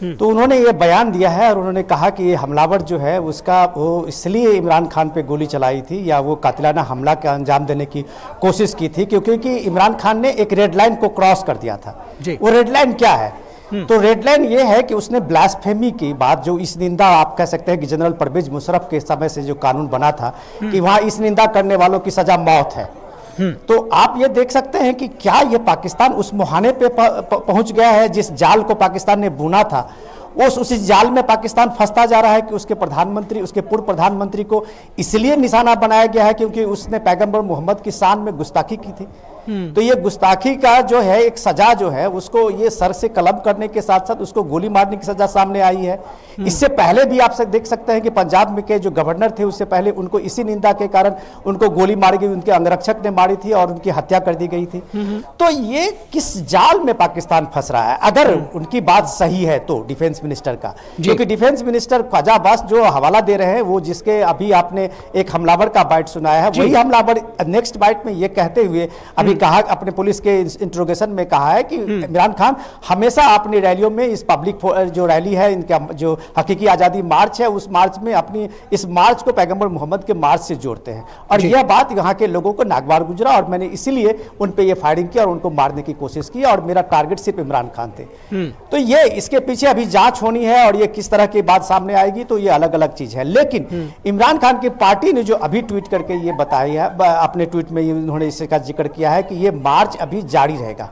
तो उन्होंने ये बयान दिया है और उन्होंने कहा कि ये हमलावर जो है उसका वो इसलिए इमरान खान पे गोली चलाई थी या वो कातिलाना हमला का अंजाम देने की कोशिश की थी क्योंकि इमरान खान ने एक रेड लाइन को क्रॉस कर दिया था। वो रेड लाइन क्या है? तो रेड लाइन ये है कि उसने ब्लास्फेमी की बात, जो इस निंदा आप कह सकते हैं कि जनरल परवेज मुशर्रफ के समय से जो कानून बना था कि वहाँ इस निंदा करने वालों की सजा मौत है, तो आप ये देख सकते हैं कि क्या ये पाकिस्तान उस मुहाने पे पहुंच गया है जिस जाल को पाकिस्तान ने बुना था, उसी जाल में पाकिस्तान फंसता जा रहा है कि उसके प्रधानमंत्री, उसके पूर्व प्रधानमंत्री को इसलिए निशाना बनाया गया है क्योंकि उसने पैगंबर मोहम्मद की शान में गुस्ताखी की थी। तो ये गुस्ताखी का जो है एक सजा जो है उसको ये सर से कलम करने के साथ साथ उसको गोली मारने की सजा सामने आई है। इससे पहले भी आप देख सकते हैं कि पंजाब में के जो गवर्नर थे उससे पहले उनको इसी निंदा के कारण उनको गोली मारी गई, उनके अंगरक्षक ने मारी थी और उनकी हत्या कर दी गई थी। तो ये किस जाल में पाकिस्तान फंस रहा है अगर उनकी बात सही है तो डिफेंस मिनिस्टर का, क्योंकि डिफेंस मिनिस्टर ख्वाजा अब्बास जो हवाला दे रहे हैं वो जिसके अभी आपने एक हमलावर का बाइट सुनाया है, वही हमलावर नेक्स्ट बाइट में ये कहते हुए अभी कहा, अपने पुलिस के इंट्रोगेशन में कहा है कि इमरान खान हमेशा अपनी रैलियों में इस पब्लिक जो रैली है इनका जो हकीकी आज़ादी मार्च है उस मार्च में अपनी इस मार्च को पैगंबर मोहम्मद के मार्च से जोड़ते हैं और यह बात यहाँ के लोगों को नागवार गुजरा और मैंने इसीलिए उन पे ये फायरिंग की और उनको मारने की कोशिश की और मेरा टारगेट सिर्फ इमरान खान थे। तो ये इसके पीछे अभी जांच होनी है और ये किस तरह की बात सामने आएगी तो ये अलग अलग चीज है। लेकिन इमरान खान की पार्टी ने जो अभी ट्वीट करके ये बताया है, अपने ट्वीट में उन्होंने इसका जिक्र किया है कि ये मार्च अभी जारी रहेगा।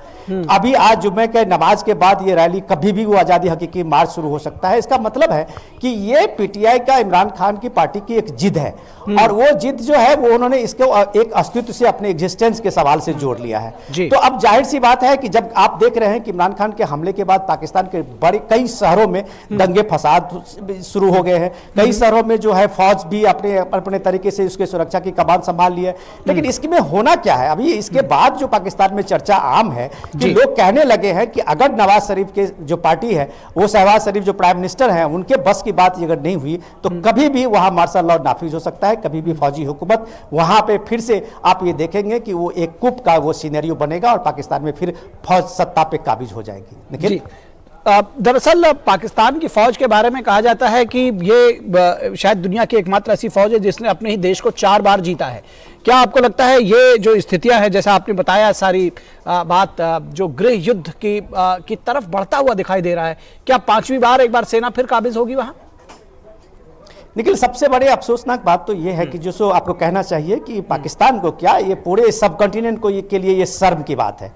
अभी आज जुम्मे के नमाज के बाद ये रैली कभी भी वो आजादी हकीकी मार्च शुरू हो सकता है। इसका मतलब है कि ये पीटीआई का इमरान खान की पार्टी की एक जिद है और वो जिद जो है वो उन्होंने इसको एक अस्तित्व से अपने एग्जिस्टेंस के सवाल से जोड़ लिया है। तो अब जाहिर सी बात है कि जब आप देख रहे हैं कि इमरान खान के हमले के बाद पाकिस्तान के बड़े कई शहरों में दंगे फसाद शुरू हो गए हैं, कई शहरों में जो है फौज भी अपने तरीके से उसके सुरक्षा की कमान संभाल ली है। लेकिन इसमें होना क्या है अभी इसके बाद जो पाकिस्तान में चर्चा आम है कि लोग कहने लगे हैं कि अगर नवाज शरीफ के जो पार्टी है वो शहबाज शरीफ जो प्राइम मिनिस्टर हैं उनके बस की बात अगर नहीं हुई तो कभी भी वहां मार्शल लॉ नाफिज हो सकता है, कभी भी फौजी हुकूमत वहां पे फिर से आप ये देखेंगे कि वो एक कुप का वो सिनेरियो बनेगा और पाकिस्तान में फिर फौज सत्ता पे काबिज हो जाएगी। दरअसल पाकिस्तान की फौज के बारे में कहा जाता है कि ये शायद दुनिया की एकमात्र ऐसी फौज है जिसने अपने ही देश को 4 बार जीता है। क्या आपको लगता है ये जो स्थितियां हैं, जैसा आपने बताया सारी बात जो गृह युद्ध की तरफ बढ़ता हुआ दिखाई दे रहा है, क्या 5वीं बार एक बार सेना फिर काबिज होगी वहां? लेकिन सबसे बड़े अफसोसनाक बात तो ये है कि जो सो आपको कहना चाहिए कि पाकिस्तान को क्या ये पूरे सब कॉन्टिनेंट को के लिए ये शर्म की बात है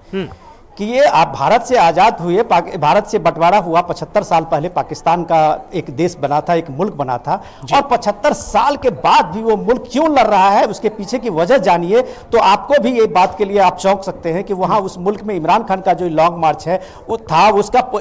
कि ये आप भारत से आज़ाद हुए, भारत से बंटवारा हुआ 75 साल पहले पाकिस्तान का एक देश बना था, एक मुल्क बना था, और 75 साल के बाद भी वो मुल्क क्यों लड़ रहा है, उसके पीछे की वजह जानिए तो आपको भी ये बात के लिए आप चौंक सकते हैं कि वहाँ उस मुल्क में इमरान खान का जो लॉन्ग मार्च है वो था,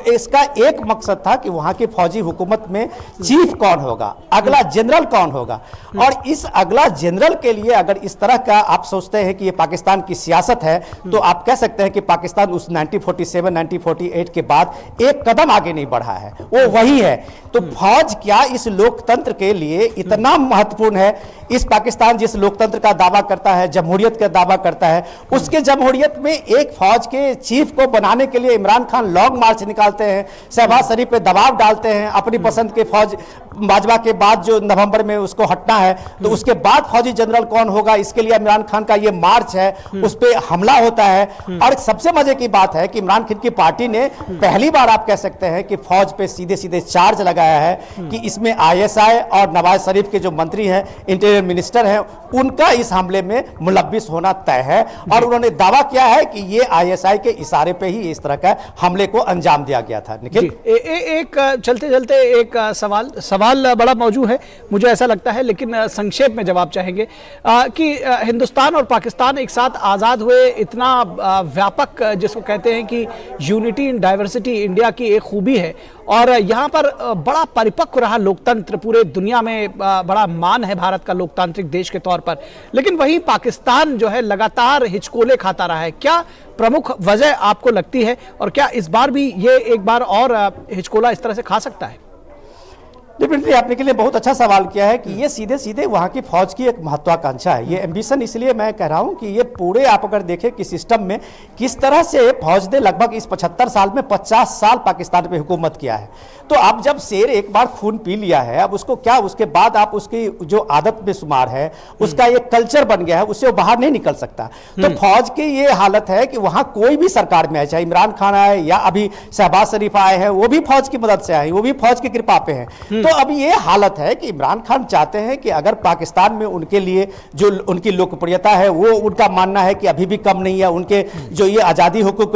इसका एक मकसद था कि वहाँ की फौजी हुकूमत में चीफ कौन होगा, अगला जनरल कौन होगा। और इस अगला जनरल के लिए अगर इस तरह का आप सोचते हैं कि ये पाकिस्तान की सियासत है, तो आप कह सकते हैं कि पाकिस्तान उस 1947 1948 के बाद एक कदम आगे नहीं बढ़ा है, वो वही है। तो फौज क्या इस लोकतंत्र के लिए इतना महत्वपूर्ण है? इस पाकिस्तान जिस लोकतंत्र का दावा करता है, जमहूरियत का दावा करता है, उसके जमहूरियत में एक फौज के चीफ को बनाने के लिए इमरान खान लॉन्ग मार्च निकालते हैं, शहबाज शरीफ पे दबाव डालते हैं, अपनी पसंद के फौज बाजवा के बाद जो नवंबर में उसको हटना है, तो उसके बाद फौजी जनरल कौन होगा, इसके लिए इमरान खान का ये मार्च है, उस पर हमला होता है। और सबसे मजे की बात है कि इमरान खान की पार्टी ने पहली बार आप कह सकते हैं कि फौज पे सीधे सीधे चार्ज लगाया है कि इसमें ISI और नवाज शरीफ के जो मंत्री हैं, इंटीरियर मिनिस्टर हैं, उनका इस हमले में मुलव्विस होना तय है। और उन्होंने दावा किया है कि ये ISI के इशारे पे ही इस तरह का हमले को अंजाम दिया गया था। निखिल, एक चलते चलते एक सवाल बड़ा मौजूद है, मुझे ऐसा लगता है, लेकिन संक्षेप में जवाब चाहेंगे कि हिंदुस्तान और पाकिस्तान एक साथ आज़ाद हुए, इतना व्यापक जिसको कहते हैं कि यूनिटी इन डाइवर्सिटी इंडिया की एक खूबी है, और यहाँ पर बड़ा परिपक्व रहा लोकतंत्र, पूरे दुनिया में बड़ा मान है भारत का लोकतांत्रिक देश के तौर पर। लेकिन वहीं पाकिस्तान जो है लगातार हिचकोले खाता रहा है, क्या प्रमुख वजह आपको लगती है, और क्या इस बार भी ये एक बार और हिचकोला इस तरह से खा सकता है? डेफिनेटली आपने के लिए बहुत अच्छा सवाल किया है कि ये सीधे सीधे वहाँ की फौज की एक महत्वाकांक्षा है, ये एम्बिशन। इसलिए मैं कह रहा हूँ कि ये पूरे आप अगर देखें कि सिस्टम में किस तरह से फौज ने लगभग इस 75 साल में 50 साल पाकिस्तान पे हुकूमत किया है। तो अब जब शेर एक बार खून पी लिया है, अब उसको क्या, उसके बाद आप उसकी जो आदत में शुमार है, उसका एक कल्चर बन गया है, उससे वो बाहर नहीं निकल सकता। तो फौज की ये हालत है कि वहाँ कोई भी सरकार में आए, चाहे इमरान खान आए या अभी शहबाज शरीफ आए हैं, वो भी फौज की मदद से आए, वो भी फौज की कृपा पे हैं। तो अब ये हालत है कि इमरान खान चाहते हैं कि अगर पाकिस्तान में उनके लिए जो उनकी लोकप्रियता है, वो उनका मानना है कि अभी भी कम नहीं है। उनके जो ये आज़ादी हुकूक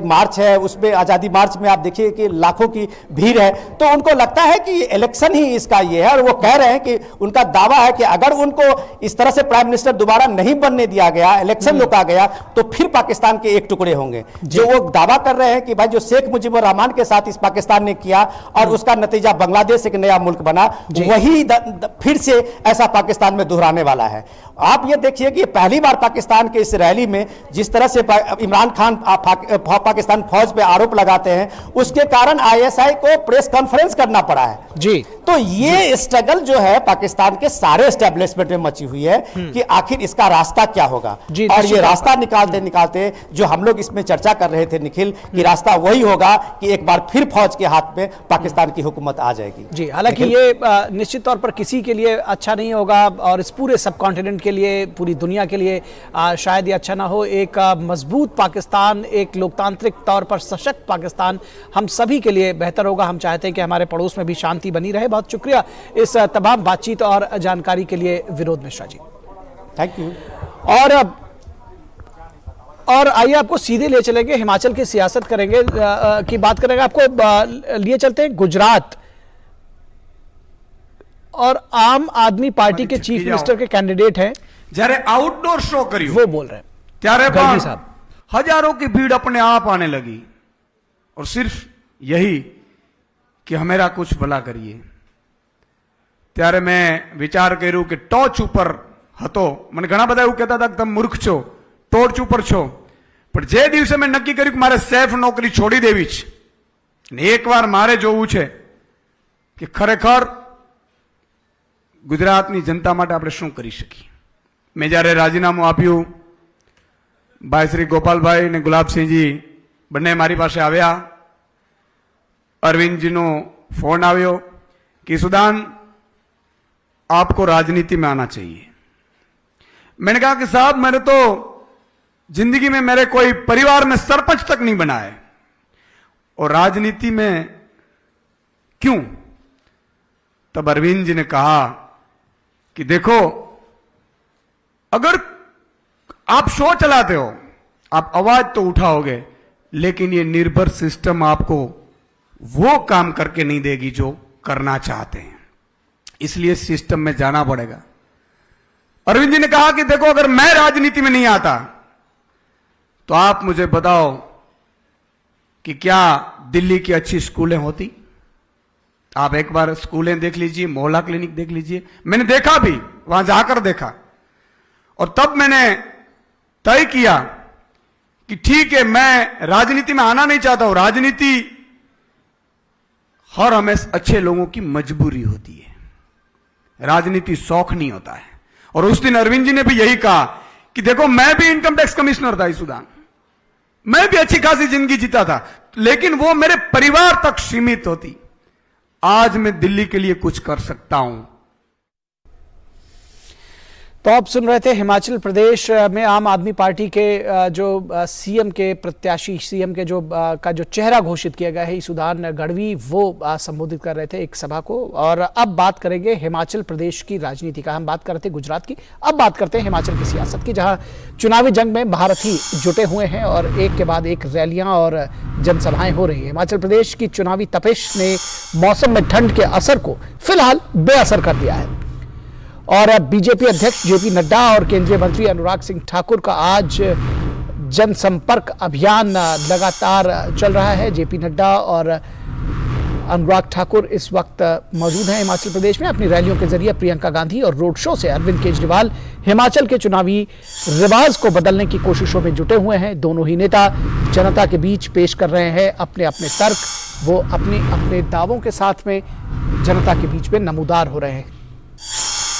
मार्च है, उसमें आज़ादी मार्च में आप देखिए कि लाखों की भीड़ है, तो उनको लगता है कि इलेक्शन ही इसका ये है। और वो कह रहे हैं कि उनका दावा है कि अगर उनको इस तरह से प्राइम मिनिस्टर दोबारा नहीं बनने दिया गया, इलेक्शन रोका गया, तो फिर पाकिस्तान के एक टुकड़े होंगे। जो वो दावा कर रहे हैं कि भाई जो शेख मुजीबुर रहमान के साथ इस पाकिस्तान ने किया और उसका नतीजा बांग्लादेश एक नया मुल्क बना, वही फिर से ऐसा पाकिस्तान में दोहराने वाला है। आप ये देखिए कि पहली बार पाकिस्तान के इस रैली में जिस तरह से इमरान खान पाकिस्तान फौज पे आरोप लगाते हैं, उसके कारण ISI को प्रेस कॉन्फ्रेंस करना पड़ा है जी। तो ये स्ट्रगल जो है पाकिस्तान के सारे एस्टेब्लिशमेंट में मची हुई है कि आखिर इसका रास्ता क्या होगा। और ये रास्ता निकालते निकालते जो हम लोग इसमें चर्चा कर रहे थे निखिल, कि रास्ता वही होगा कि एक बार फिर फौज के हाथ में पाकिस्तान की हुकूमत आ जाएगी जी। हालांकि ये निश्चित तौर पर किसी के लिए अच्छा नहीं होगा, और इस पूरे सब कॉन्टिनेंट के लिए, पूरी दुनिया के लिए शायद ये अच्छा ना हो। एक मजबूत पाकिस्तान, एक लोकतांत्रिक तौर पर सशक्त पाकिस्तान हम सभी के लिए बेहतर होगा। हम चाहते हैं कि हमारे पड़ोस में भी शांति बनी रहे। बहुत शुक्रिया इस तमाम बातचीत और जानकारी के लिए विनोद मिश्रा जी, थैंक यू। और आइए आपको सीधे ले चलेंगे, हिमाचल की सियासत करेंगे की बात करेंगे। आपको लिए चलते हैं गुजरात, और आम आदमी पार्टी के चीफ मिनिस्टर के कैंडिडेट हैं। જ્યારે આઉટડોર શો કર્યું वो बोल रहे हैं ત્યારે गढ़वी साहब, हजारों की भीड़ अपने आप आने लगी, और सिर्फ यही कि हमेरा कुछ भला करिए। ત્યારે મેં વિચાર કર્યું કે ટોચ ઉપર હતો, મને ઘણા બધા એવું કહેતા હતા કે તમે મૂર્ખ છો, ટોચ ઉપર છો, પણ જે દિવસે મેં નક્કી કર્યું કે મારે સેફ નોકરી છોડી દેવી છે, ને એકવાર મારે જોવું છે કે ખરેખર ગુજરાતની જનતા માટે આપણે શું કરી શકીએ। મેં જ્યારે રાજીનામું આપ્યું, ભાઈ શ્રી ગોપાલભાઈ ને ગુલાબસિંહજી બંને મારી પાસે આવ્યા, અરવિંદજીનો ફોન આવ્યો कि सुदान आपको राजनीति में आना चाहिए। मैंने कहा कि साहब मैंने तो जिंदगी में मेरे कोई परिवार में सरपंच तक नहीं बना है, और राजनीति में क्यों? तब अरविंद जी ने कहा कि देखो, अगर आप शो चलाते हो, आप आवाज तो उठाओगे, लेकिन ये निर्भर सिस्टम आपको वो काम करके नहीं देगी जो करना चाहते हैं, इसलिए सिस्टम में जाना पड़ेगा। अरविंद जी ने कहा कि देखो, अगर मैं राजनीति में नहीं आता तो आप मुझे बताओ कि क्या दिल्ली की अच्छी स्कूलें होती? आप एक बार स्कूलें देख लीजिए, मोहल्ला क्लिनिक देख लीजिए। मैंने देखा भी, वहां जाकर देखा, और तब मैंने तय किया कि ठीक है, मैं राजनीति में आना नहीं चाहता हूं। राजनीति हर हमेशा अच्छे लोगों की मजबूरी होती है, राजनीति शौक नहीं होता है। और उस दिन अरविंद जी ने भी यही कहा कि देखो, मैं भी इनकम टैक्स कमिश्नर था इस सूडान, मैं भी अच्छी खासी जिंदगी जीता था, लेकिन वो मेरे परिवार तक सीमित होती। आज मैं दिल्ली के लिए कुछ कर सकता हूं। तो आप सुन रहे थे हिमाचल प्रदेश में आम आदमी पार्टी के जो सीएम के प्रत्याशी, सीएम के का जो चेहरा घोषित किया गया है ईसुदान गढ़वी, वो संबोधित कर रहे थे एक सभा को। और अब बात करेंगे हिमाचल प्रदेश की राजनीति का। हम बात कर रहे थे गुजरात की, अब बात करते हैं हिमाचल की सियासत की, जहां चुनावी जंग में महारथी जुटे हुए हैं और एक के बाद एक रैलियां और जनसभाएं हो रही है। हिमाचल प्रदेश की चुनावी तपिश ने मौसम में ठंड के असर को फिलहाल बेअसर कर दिया है। और बीजेपी अध्यक्ष जेपी नड्डा और केंद्रीय मंत्री अनुराग सिंह ठाकुर का आज जनसंपर्क अभियान लगातार चल रहा है। जेपी नड्डा और अनुराग ठाकुर इस वक्त मौजूद हैं हिमाचल प्रदेश में। अपनी रैलियों के जरिए प्रियंका गांधी और रोड शो से अरविंद केजरीवाल हिमाचल के चुनावी रिवाज को बदलने की कोशिशों में जुटे हुए हैं। दोनों ही नेता जनता के बीच पेश कर रहे हैं अपने अपने तर्क, वो अपने अपने दावों के साथ में जनता के बीच में नमूदार हो रहे हैं।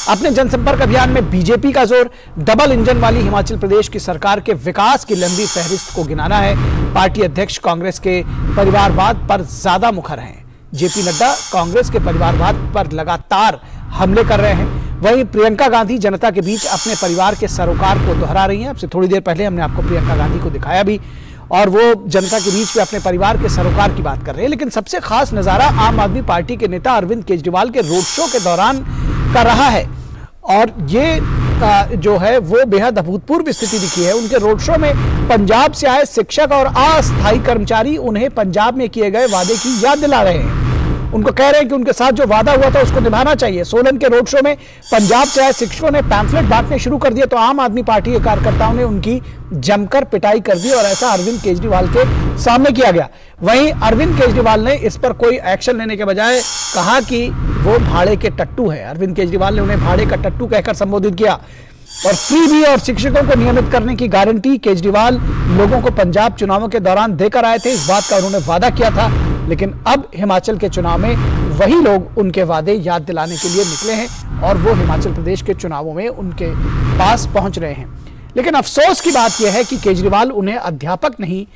अपने जनसंपर्क अभियान में बीजेपी का जोर डबल इंजन वाली हिमाचल प्रदेश की सरकार के विकास की लंबी फहरिस्त को गिनाना है। पार्टी अध्यक्ष कांग्रेस के परिवारवाद पर ज्यादा मुखर हैं। जेपी नड्डा कांग्रेस के परिवारवाद पर लगातार हमले कर रहे हैं। वहीं प्रियंका गांधी जनता के बीच अपने परिवार के सरोकार को दोहरा रही हैं। अब से थोड़ी देर पहले हमने आपको प्रियंका गांधी को दिखाया भी, और वो जनता के बीच में अपने परिवार के सरोकार की बात कर रहे हैं। लेकिन सबसे खास नजारा आम आदमी पार्टी के नेता अरविंद केजरीवाल के रोड शो के दौरान का रहा है, और ये जो है वो बेहद अभूतपूर्व स्थिति दिखी है। उनके रोड शो में पंजाब से आए शिक्षक और अस्थायी कर्मचारी उन्हें पंजाब में किए गए वादे की याद दिला रहे हैं। उनको कह रहे हैं कि उनके साथ जो वादा हुआ था उसको निभाना चाहिए। सोलन के रोड शो में पंजाब से आए शिक्षकों ने पैम्फलेट बांटने शुरू कर दिए, तो आम आदमी पार्टी के कार्यकर्ताओं ने उनकी जमकर पिटाई कर दी और ऐसा अरविंद केजरीवाल के सामने किया गया। वहीं अरविंद केजरीवाल ने इस पर कोई एक्शन लेने के बजाय कहा कि वो भाड़े के टट्टू है। अरविंद केजरीवाल ने उन्हें भाड़े का टट्टू कहकर संबोधित किया। और फ्रीबी और शिक्षकों को नियमित करने की गारंटी केजरीवाल लोगों को पंजाब चुनावों के दौरान देकर आए थे। इस बात का उन्होंने वादा किया था, लेकिन अब हिमाचल के चुनाव में वही लोग उनके वादे याद दिलाने के लिए निकले हैं और वो हिमाचल प्रदेश के चुनावों में उनके पास पहुंच रहे हैं। लेकिन अफसोस की बात यह है कि केजरीवाल उन्हें अध्यापक नहीं,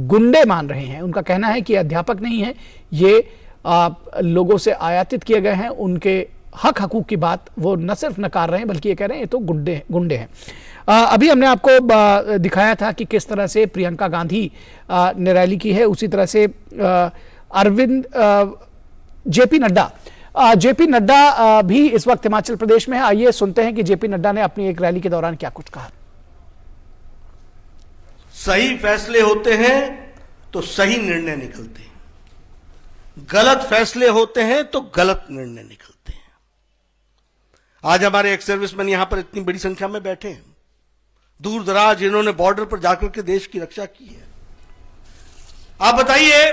गुंडे मान रहे हैं। उनका कहना है कि अध्यापक नहीं है, ये लोगों से आयातित किए गए हैं। उनके हक हकूक की बात वो न सिर्फ नकार रहे हैं, बल्कि ये कह रहे हैं ये तो गुंडे हैं। अभी हमने आपको दिखाया था कि किस तरह से प्रियंका गांधी ने रैली की है, उसी तरह से अरविंद जेपी नड्डा भी इस वक्त हिमाचल प्रदेश में है। आइए सुनते हैं कि जेपी नड्डा ने अपनी एक रैली के दौरान क्या कुछ कहा। सही फैसले होते हैं तो सही निर्णय निकलते हैं, गलत फैसले होते हैं तो गलत निर्णय निकलते हैं। आज हमारे एक्स सर्विसमैन यहां पर इतनी बड़ी संख्या में बैठे हैं, दूर दराज इन्होंने बॉर्डर पर जाकर के देश की रक्षा की है। आप बताइए,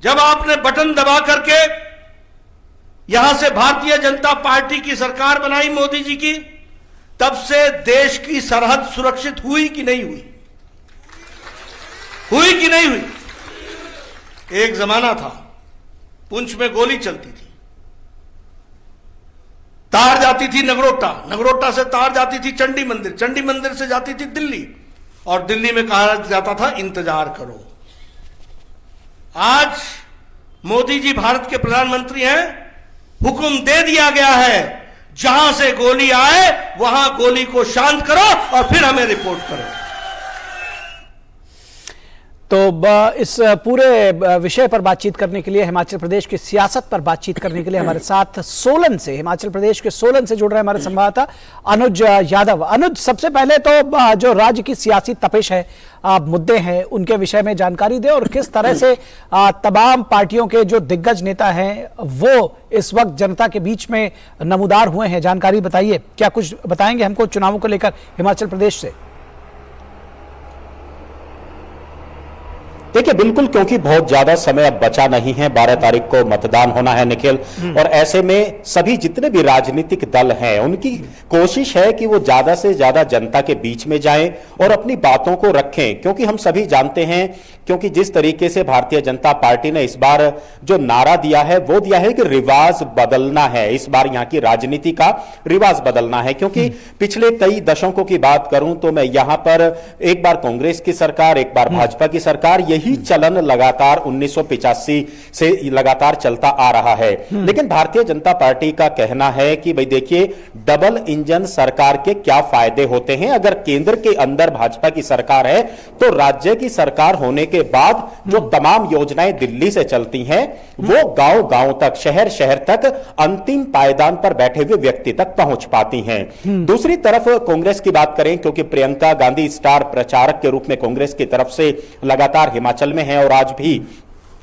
जब आपने बटन दबा करके यहां से भारतीय जनता पार्टी की सरकार बनाई मोदी जी की, तब से देश की सरहद सुरक्षित हुई कि नहीं हुई? हुई कि नहीं हुई? एक जमाना था पुंछ में गोली चलती थी, तार जाती थी नगरोटा, नगरोटा से तार जाती थी चंडी मंदिर, चंडी मंदिर से जाती थी दिल्ली, और दिल्ली में कहा जाता था इंतजार करो। आज मोदी जी भारत के प्रधानमंत्री हैं, हुक्म दे दिया गया है जहां से गोली आए वहां गोली को शांत करो और फिर हमें रिपोर्ट करो। तो इस पूरे विषय पर बातचीत करने के लिए, हिमाचल प्रदेश की सियासत पर बातचीत करने के लिए हमारे साथ सोलन से, हिमाचल प्रदेश के सोलन से जुड़ रहे हमारे संवाददाता अनुज यादव। अनुज, सबसे पहले तो जो राज्य की सियासी तपिश है, मुद्दे हैं, उनके विषय में जानकारी दें और किस तरह से तमाम पार्टियों के जो दिग्गज नेता हैं वो इस वक्त जनता के बीच में नमूदार हुए हैं, जानकारी बताइए। क्या कुछ बताएंगे हमको चुनावों को लेकर हिमाचल प्रदेश से? देखिए, बिल्कुल, क्योंकि बहुत ज्यादा समय अब बचा नहीं है। 12 तारीख को मतदान होना है निखिल, और ऐसे में सभी जितने भी राजनीतिक दल हैं उनकी कोशिश है कि वो ज्यादा से ज्यादा जनता के बीच में जाएं और अपनी बातों को रखें, क्योंकि हम सभी जानते हैं, क्योंकि जिस तरीके से भारतीय जनता पार्टी ने इस बार जो नारा दिया है वो दिया है कि रिवाज बदलना है। इस बार यहाँ की राजनीति का रिवाज बदलना है, क्योंकि पिछले कई दशकों की बात करूं तो मैं यहां पर एक बार कांग्रेस की सरकार, एक बार भाजपा की सरकार, यही चलन लगातार 1985 से लगातार चलता आ रहा है। लेकिन भारतीय जनता पार्टी का कहना है कि भाई देखिए, डबल इंजन सरकार के क्या फायदे होते हैं। अगर केंद्र के अंदर भाजपा की सरकार है तो राज्य की सरकार होने के बाद जो तमाम योजनाएं दिल्ली से चलती हैं वो गांव गांव तक, शहर शहर तक, अंतिम पायदान पर बैठे हुए व्यक्ति तक पहुंच पाती हैं। दूसरी तरफ कांग्रेस की बात करें, क्योंकि प्रियंका गांधी स्टार प्रचारक के रूप में कांग्रेस की तरफ से लगातार हिमाचल में है और आज भी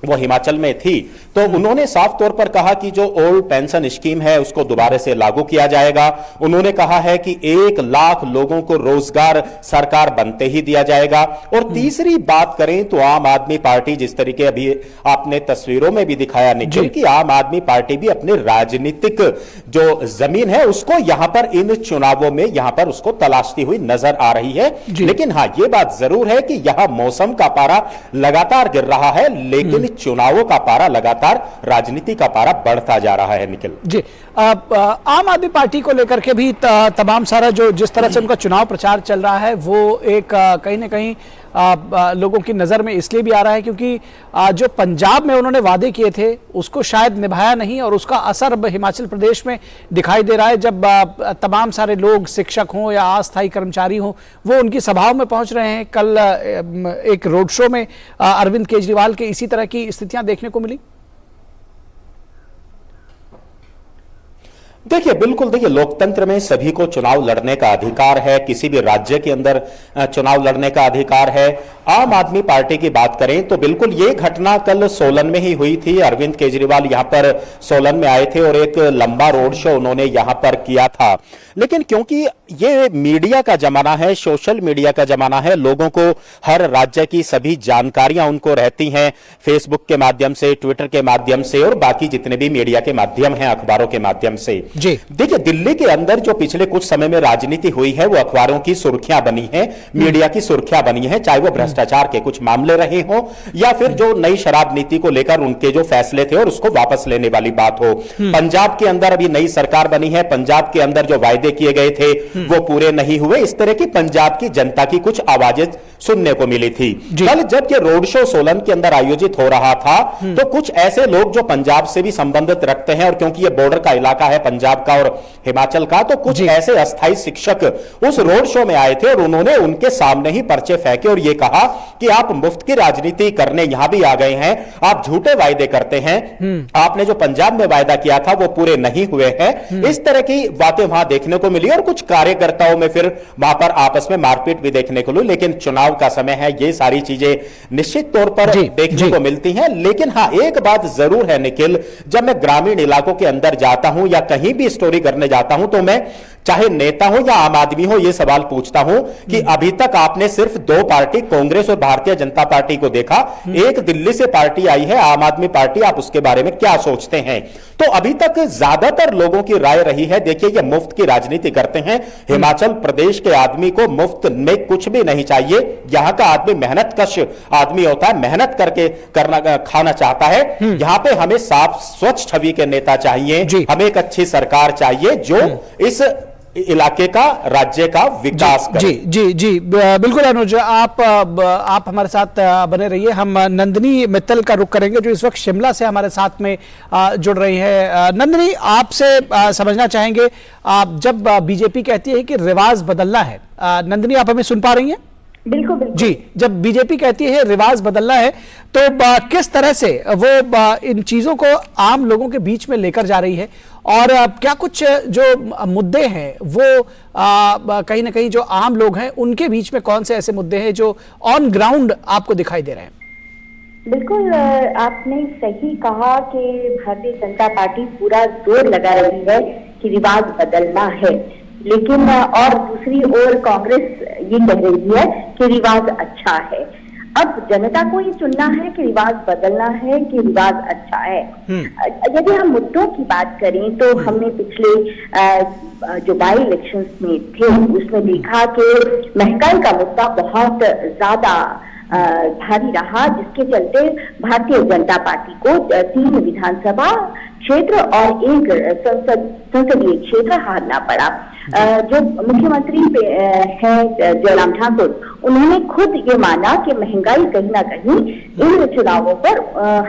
वो हिमाचल में थी, तो उन्होंने साफ तौर पर कहा कि जो ओल्ड पेंशन स्कीम है उसको दोबारा से लागू किया जाएगा। उन्होंने कहा है कि 1 लाख लोगों को रोजगार सरकार बनते ही दिया जाएगा। और तीसरी बात करें तो आम आदमी पार्टी, जिस तरीके अभी आपने तस्वीरों में भी दिखाया निखिल, कि आम आदमी पार्टी भी अपने राजनीतिक जो जमीन है उसको यहां पर इन चुनावों में यहां पर उसको तलाशती हुई नजर आ रही है। लेकिन हाँ, ये बात जरूर है कि यहां मौसम का पारा लगातार गिर रहा है, लेकिन चुनावों का पारा लगातार, राजनीति का पारा बढ़ता जा रहा है निखिल जी। आम आदमी पार्टी को लेकर के भी तमाम सारा जो जिस तरह से उनका चुनाव प्रचार चल रहा है वो एक कहीं ना कहीं लोगों की नज़र में इसलिए भी आ रहा है क्योंकि जो पंजाब में उन्होंने वादे किए थे उसको शायद निभाया नहीं, और उसका असर अब हिमाचल प्रदेश में दिखाई दे रहा है। जब तमाम सारे लोग, शिक्षक हों या अस्थायी कर्मचारी हों, वो उनकी सभाओं में पहुंच रहे हैं। कल एक रोड शो में अरविंद केजरीवाल के इसी तरह की स्थितियां देखने को मिली। देखिए, बिल्कुल, देखिए, लोकतंत्र में सभी को चुनाव लड़ने का अधिकार है, किसी भी राज्य के अंदर चुनाव लड़ने का अधिकार है। आम आदमी पार्टी की बात करें तो बिल्कुल ये घटना कल सोलन में ही हुई थी। अरविंद केजरीवाल यहां पर सोलन में आए थे और एक लंबा रोड शो उन्होंने यहां पर किया था। लेकिन क्योंकि ये मीडिया का जमाना है, सोशल मीडिया का जमाना है, लोगों को हर राज्य की सभी जानकारियां उनको रहती हैं फेसबुक के माध्यम से, ट्विटर के माध्यम से और बाकी जितने भी मीडिया के माध्यम हैं, अखबारों के माध्यम से। देखिए, दिल्ली के अंदर जो पिछले कुछ समय में राजनीति हुई है वो अखबारों की सुर्खियां बनी है, मीडिया की सुर्खियां बनी है, चाहे वो भ्रष्टाचार के कुछ मामले रहे हो या फिर जो नई शराब नीति को लेकर उनके जो फैसले थे और उसको वापस लेने वाली बात हो। पंजाब के अंदर अभी नई सरकार बनी है, पंजाब के अंदर जो वायदे किए गए थे वो पूरे नहीं हुए, इस तरह की पंजाब की जनता की कुछ आवाजें सुनने को मिली थी। कल जब ये रोड शो सोलन के अंदर आयोजित हो रहा था तो कुछ ऐसे लोग जो पंजाब से भी संबंधित रखते हैं, और क्योंकि ये बॉर्डर का इलाका है पंजाब का और हिमाचल का, तो कुछ ऐसे अस्थायी शिक्षक उस रोड शो में आए थे और उन्होंने उनके सामने ही पर्चे फेंके और ये कहा कि आप मुफ्त की राजनीति करने यहां भी आ गए हैं, आप झूठे वायदे करते हैं, आपने जो पंजाब में वायदा किया था वो पूरे नहीं हुए हैं। इस तरह की बातें वहां देखने को मिली और कुछ कार्यकर्ताओं में फिर वहां पर आपस में मारपीट भी देखने को मिली। लेकिन चुनाव का समय है, ये सारी चीजें निश्चित तौर पर देखने को मिलती हैं। लेकिन हाँ, एक बात जरूर है निखिल, जब मैं ग्रामीण इलाकों के अंदर जाता हूं या कहीं भी स्टोरी करने जाता हूं तो मैं चाहे नेता हो या आम आदमी हो, यह सवाल पूछता हूं कि अभी तक आपने सिर्फ 2 पार्टी, कांग्रेस और भारतीय जनता पार्टी को देखा, एक दिल्ली से पार्टी आई है आम आदमी पार्टी, आप उसके बारे में क्या सोचते हैं? तो अभी तक ज्यादातर लोगों की राय रही है, देखिए ये मुफ्त की राजनीति करते हैं। हिमाचल प्रदेश के आदमी को मुफ्त में कुछ भी नहीं चाहिए। यहां का आदमी मेहनत कश आदमी होता है, मेहनत करके खाना चाहता है। यहां पे हमें साफ स्वच्छ छवि के नेता चाहिए, हमें एक अच्छी सरकार चाहिए जो इस इलाके का, राज्य का विकास करे। जी जी जी, बिल्कुल अनुज, आप हमारे साथ बने रहिए। हम नंदिनी मित्तल का रुख करेंगे जो इस वक्त शिमला से हमारे साथ में जुड़ रही है। नंदिनी, आपसे समझना चाहेंगे, जब बीजेपी कहती है कि रिवाज बदलना है, नंदिनी आप हमें सुन पा रही हैं? बिल्कुल बिल्कुल जी, जब बीजेपी कहती है रिवाज बदलना है, तो किस तरह से वो इन चीजों को आम लोगों के बीच में लेकर जा रही है, और क्या कुछ जो मुद्दे हैं वो कहीं ना कहीं जो आम लोग हैं उनके बीच में कौन से ऐसे मुद्दे हैं जो ऑन ग्राउंड आपको दिखाई दे रहे हैं? बिल्कुल, आपने सही कहा कि भारतीय जनता पार्टी पूरा जोर लगा रही है कि रिवाज बदलना है, लेकिन और दूसरी ओर कांग्रेस ये कह रही है कि रिवाज अच्छा है। अब जनता को ये चुनना है कि रिवाज बदलना है कि रिवाज अच्छा है। यदि हम मुद्दों की बात करें तो हमने पिछले जो बाई इलेक्शंस में थे उसमें देखा कि महंगाई का मुद्दा बहुत ज्यादा भारी रहा, जिसके चलते भारतीय जनता पार्टी को 3 विधानसभा क्षेत्र और 1 संसदीय क्षेत्र हारना पड़ा। जो मुख्यमंत्री हैं जयराम ठाकुर, उन्होंने खुद ये माना कि महंगाई कहीं ना कहीं इन चुनावों पर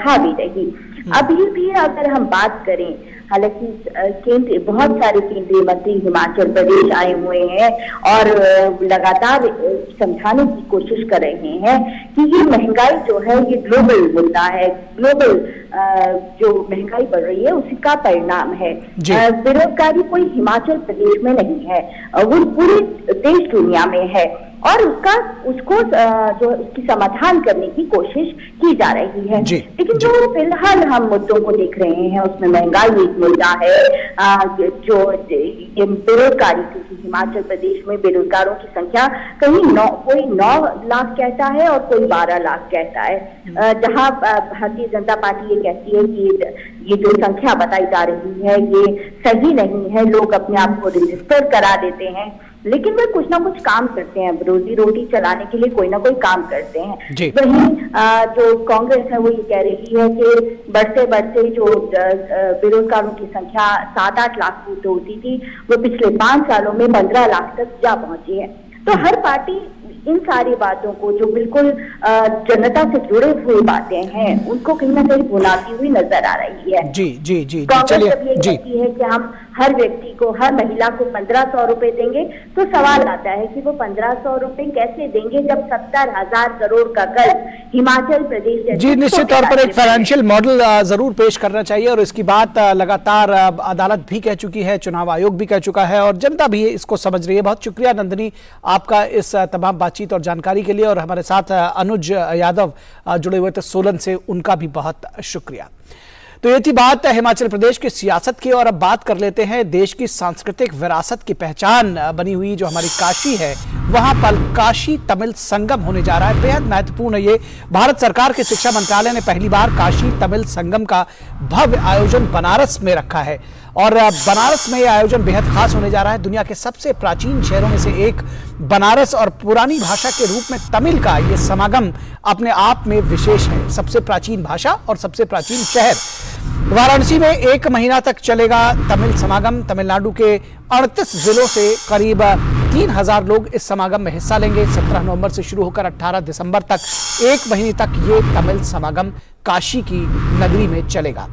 हावी रही। अभी भी अगर हम बात करें, हालांकि बहुत सारे केंद्रीय मंत्री हिमाचल प्रदेश आए हुए हैं और लगातार समझाने की कोशिश कर रहे हैं कि ये महंगाई जो है ये ग्लोबल मुद्दा है, ग्लोबल जो महंगाई बढ़ रही है उसी का परिणाम है। बेरोजगारी कोई हिमाचल प्रदेश में नहीं है, वो पूरे देश दुनिया में है और उसको जो उसकी समाधान करने की कोशिश की जा रही है। लेकिन जो फिलहाल हम मुद्दों को देख रहे हैं उसमें महंगाई एक मुद्दा है, जो बेरोजगारी, क्योंकि हिमाचल प्रदेश में बेरोजगारों की संख्या कहीं कोई 9 लाख कहता है और कोई 12 लाख कहता है। जहां भारतीय जनता पार्टी ये कहती है कि ये जो संख्या बताई जा रही है ये सही नहीं है, लोग अपने आप को रजिस्टर करा देते हैं, लेकिन वे कुछ ना कुछ काम करते हैं, रोजी रोटी चलाने के लिए कोई ना कोई काम करते हैं। वहीं जो कांग्रेस है वो ये कह रही है कि बढ़ते बढ़ते जो बेरोजगारों की संख्या 7-8 लाख की होती थी वो पिछले 5 सालों में 15 लाख तक जा पहुंची है। तो हर पार्टी इन सारी बातों को जो बिल्कुल जनता से जुड़े हुए बातें हैं उनको कहीं ना कहीं भुलाती हुई नजर आ रही है। जी कांग्रेस जब ये कहती है कि हम हर व्यक्ति को, हर महिला को 1500 रुपए देंगे, तो सवाल आता है कि वो 1500 रुपए कैसे देंगे जब 70,000 करोड़ का कर्ज हिमाचल प्रदेश। जी, निश्चित तौर पर एक फाइनेंशियल मॉडल जरूर पेश करना चाहिए और इसकी बात लगातार अदालत भी कह चुकी है, चुनाव आयोग भी कह चुका है और जनता भी इसको समझ रही है। बहुत शुक्रिया नंदिनी आपका इस तमाम बातचीत और जानकारी के लिए, और हमारे साथ अनुज यादव जुड़े हुए थे सोलन से, उनका भी बहुत शुक्रिया। तो ये थी बात हिमाचल प्रदेश की सियासत की, और अब बात कर लेते हैं देश की सांस्कृतिक विरासत की पहचान बनी हुई जो हमारी काशी है, वहां पर काशी तमिल संगम होने जा रहा है। बेहद महत्वपूर्ण ये भारत सरकार के शिक्षा मंत्रालय ने पहली बार काशी तमिल संगम का भव्य आयोजन बनारस में रखा है और बनारस में यह आयोजन बेहद खास होने जा रहा है। दुनिया के सबसे प्राचीन शहरों में से एक बनारस और पुरानी भाषा के रूप में तमिल का ये समागम अपने आप में विशेष है। सबसे प्राचीन भाषा और सबसे प्राचीन शहर वाराणसी में 1 महीना तक चलेगा तमिल समागम। तमिलनाडु के 38 जिलों से करीब 3000 लोग इस समागम में हिस्सा लेंगे। 17 नवंबर से शुरू होकर 18 दिसंबर तक 1 महीने तक ये तमिल समागम काशी की नगरी में चलेगा।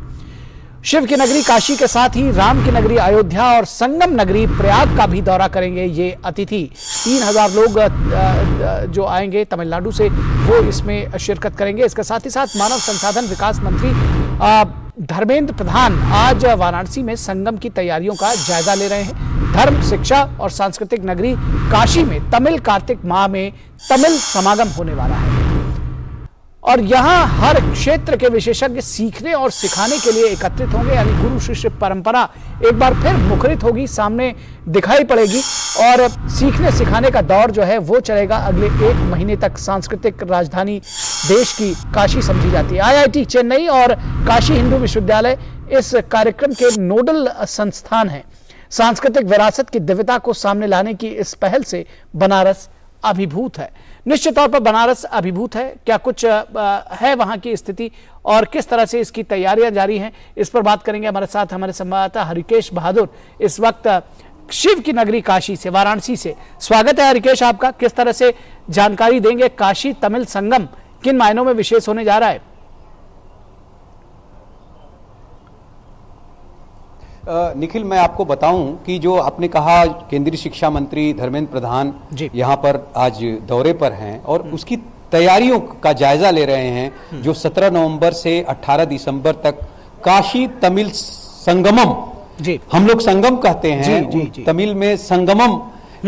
शिव की नगरी काशी के साथ ही राम की नगरी अयोध्या और संगम नगरी प्रयाग का भी दौरा करेंगे ये अतिथि। 3000 लोग जो आएंगे तमिलनाडु से वो इसमें शिरकत करेंगे। इसके साथ ही साथ मानव संसाधन विकास मंत्री धर्मेंद्र प्रधान आज वाराणसी में संगम की तैयारियों का जायजा ले रहे हैं। धर्म, शिक्षा और सांस्कृतिक नगरी काशी में तमिल कार्तिक माह में तमिल समागम होने वाला है और यहां हर क्षेत्र के विशेषज्ञ सीखने और सिखाने के लिए एकत्रित होंगे, यानी गुरु शिष्य परंपरा एक बार फिर मुखरित होगी, सामने दिखाई पड़ेगी और सीखने सिखाने का दौर जो है वो चलेगा अगले 1 महीने तक। सांस्कृतिक राजधानी देश की काशी समझी जाती है। IIT चेन्नई और काशी हिंदू विश्वविद्यालय इस कार्यक्रम के नोडल संस्थान हैं। सांस्कृतिक विरासत की दिव्यता को सामने लाने की इस पहल से बनारस अभिभूत है। निश्चित तौर पर बनारस अभिभूत है। क्या कुछ है वहां की स्थिति और किस तरह से इसकी तैयारियां जारी हैं, इस पर बात करेंगे हमारे साथ हमारे संवाददाता हरिकेश बहादुर इस वक्त शिव की नगरी काशी से, वाराणसी से। स्वागत है हरिकेश आपका। किस तरह से जानकारी देंगे, काशी तमिल संगम किन मायनों में विशेष होने जा रहा है? निखिल, मैं आपको बताऊं कि जो आपने कहा केंद्रीय शिक्षा मंत्री धर्मेंद्र प्रधान यहाँ पर आज दौरे पर हैं और उसकी तैयारियों का जायजा ले रहे हैं, जो 17 नवंबर से 18 दिसंबर तक काशी तमिल संगमम, हम लोग संगम कहते हैं, तमिल में संगमम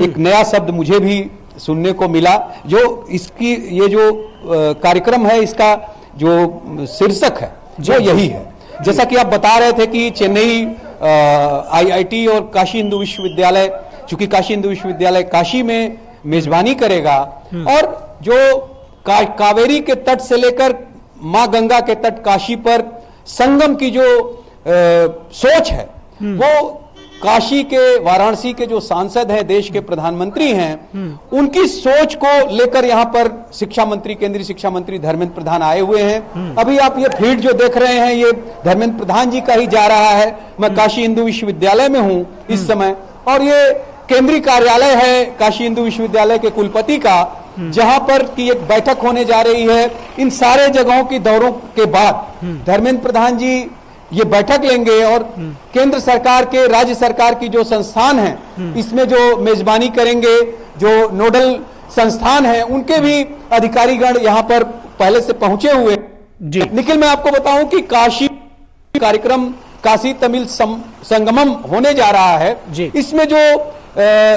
एक नया शब्द मुझे भी सुनने को मिला। जो इसकी ये जो कार्यक्रम है, इसका जो शीर्षक है वो यही है। जैसा कि आप बता रहे थे कि चेन्नई आईआईटी और काशी हिंदू विश्वविद्यालय, चूंकि काशी हिंदू विश्वविद्यालय काशी में मेजबानी करेगा और जो कावेरी के तट से लेकर मां गंगा के तट काशी पर संगम की जो सोच है, वो काशी के, वाराणसी के जो सांसद हैं, देश के प्रधानमंत्री हैं, उनकी सोच को लेकर यहां पर शिक्षा मंत्री, केंद्रीय शिक्षा मंत्री धर्मेंद्र प्रधान आए हुए हैं। अभी आप ये फीड जो देख रहे हैं, ये धर्मेंद्र प्रधान जी का ही जा रहा है। मैं काशी हिंदू विश्वविद्यालय में हूं इस समय, और ये केंद्रीय कार्यालय है काशी हिंदू विश्वविद्यालय के कुलपति का, जहां पर की एक बैठक होने जा रही है। इन सारे जगहों की दौरों के बाद धर्मेंद्र प्रधान जी ये बैठक लेंगे और केंद्र सरकार के, राज्य सरकार की जो संस्थान हैं, इसमें जो मेजबानी करेंगे, जो नोडल संस्थान हैं, उनके भी अधिकारीगण यहां पर पहले से पहुंचे हुए। निखिल, मैं आपको बताऊं कि काशी कार्यक्रम काशी तमिल संगमम होने जा रहा है। इसमें जो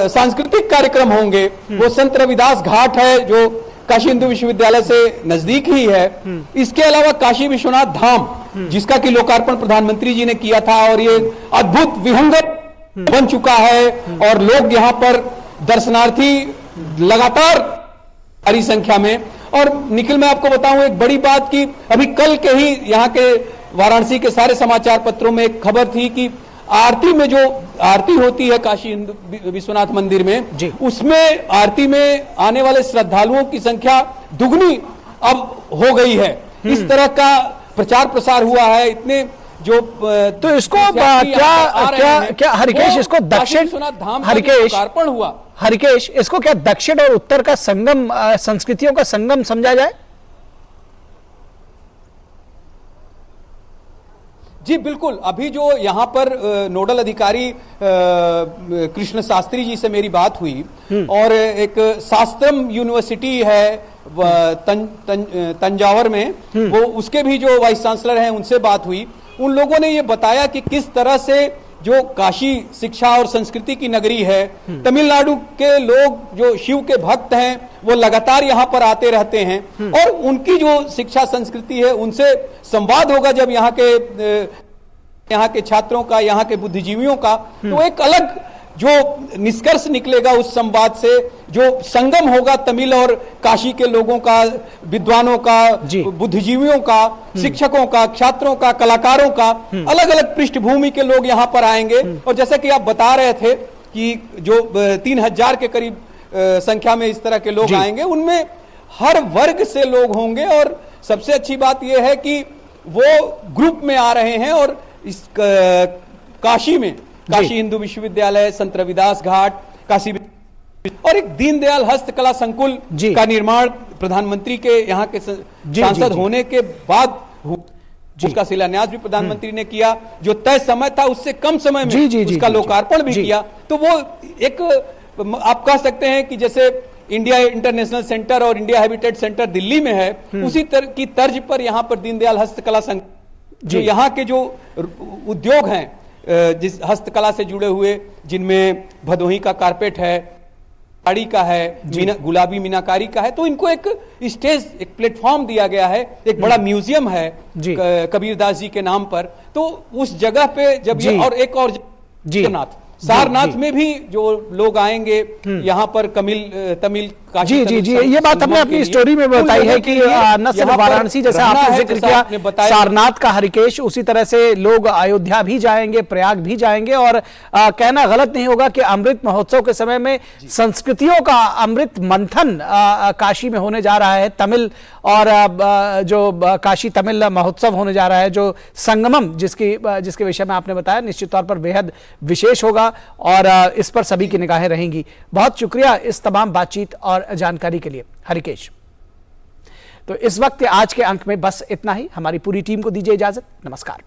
सांस्कृतिक कार्यक्रम होंगे वो संत रविदास घाट है, जो काशी हिंदू विश्वविद्यालय से नजदीक ही है। इसके अलावा काशी विश्वनाथ धाम, जिसका कि लोकार्पण प्रधानमंत्री जी ने किया था, और ये अद्भुत विहंगम बन चुका है और लोग यहाँ पर दर्शनार्थी लगातार भारी संख्या में। और निखिल, मैं आपको बताऊं एक बड़ी बात की अभी कल के ही यहाँ के वाराणसी के सारे समाचार पत्रों में एक खबर थी कि आरती में जो आरती होती है काशी हिंदू विश्वनाथ मंदिर में, उसमें आरती में आने वाले श्रद्धालुओं की संख्या दुगनी अब हो गई है। इस तरह का प्रचार प्रसार हुआ है। इतने जो तो इसको क्या हरिकेश, इसको दक्षिण लोकार्पण हुआ, हरिकेश, इसको क्या दक्षिण और उत्तर का संगम, संस्कृतियों का संगम समझा जाए? जी बिल्कुल। अभी जो यहाँ पर नोडल अधिकारी कृष्ण शास्त्री जी से मेरी बात हुई, और एक शास्त्रम यूनिवर्सिटी है तंजावर में, वो उसके भी जो वाइस चांसलर हैं उनसे बात हुई। उन लोगों ने ये बताया कि किस तरह से जो काशी शिक्षा और संस्कृति की नगरी है, तमिलनाडु के लोग जो शिव के भक्त हैं वो लगातार यहाँ पर आते रहते हैं, और उनकी जो शिक्षा संस्कृति है उनसे संवाद होगा जब यहाँ के छात्रों का, यहाँ के बुद्धिजीवियों का, तो एक अलग जो निष्कर्ष निकलेगा उस संवाद से, जो संगम होगा तमिल और काशी के लोगों का, विद्वानों का, बुद्धिजीवियों का, शिक्षकों का, छात्रों का, कलाकारों का, अलग अलग पृष्ठभूमि के लोग यहाँ पर आएंगे। और जैसा कि आप बता रहे थे कि जो 3000 के करीब संख्या में इस तरह के लोग आएंगे, उनमें हर वर्ग से लोग होंगे। और सबसे अच्छी बात यह है कि वो ग्रुप में आ रहे हैं, और इस काशी में काशी हिंदू विश्वविद्यालय, संत रविदास घाट, काशी, और एक दीनदयाल हस्तकला संकुल का निर्माण प्रधानमंत्री के यहाँ के सांसद होने के बाद उसका शिलान्यास भी प्रधानमंत्री ने किया, जो तय समय था उससे कम समय में उसका लोकार्पण भी किया। तो वो एक, आप कह सकते हैं कि जैसे इंडिया इंटरनेशनल सेंटर और इंडिया हैबिटेट सेंटर दिल्ली में है, उसी तरह की तर्ज पर यहाँ पर दीनदयाल हस्तकला संकुल, जो यहाँ के जो उद्योग हैं जिस हस्तकला से जुड़े हुए, जिनमें भदोही का कारपेट है, साड़ी का है, गुलाबी मीनाकारी का है, तो इनको एक स्टेज, एक प्लेटफॉर्म दिया गया है। एक बड़ा म्यूजियम है कबीरदास जी के नाम पर। तो उस जगह पे जब ये, और एक और सारनाथ में भी जो लोग आएंगे यहाँ पर तमिल काशी, ये बात हमने अपनी स्टोरी में बताई है कि न सिर्फ वाराणसी, जैसे आपने जिक्र किया सारनाथ का हरिकेश, उसी तरह से लोग अयोध्या भी जाएंगे, प्रयाग भी जाएंगे। और कहना गलत नहीं होगा कि अमृत महोत्सव के समय में संस्कृतियों का अमृत मंथन काशी में होने जा रहा है। तमिल और जो काशी तमिल महोत्सव होने जा रहा है, जो संगमम जिसके विषय में आपने बताया, निश्चित तौर पर बेहद विशेष होगा और इस पर सभी की निगाहें रहेंगी। बहुत शुक्रिया इस तमाम बातचीत और जानकारी के लिए हरिकेश। तो इस वक्त आज के अंक में बस इतना ही। हमारी पूरी टीम को दीजिए इजाजत। नमस्कार।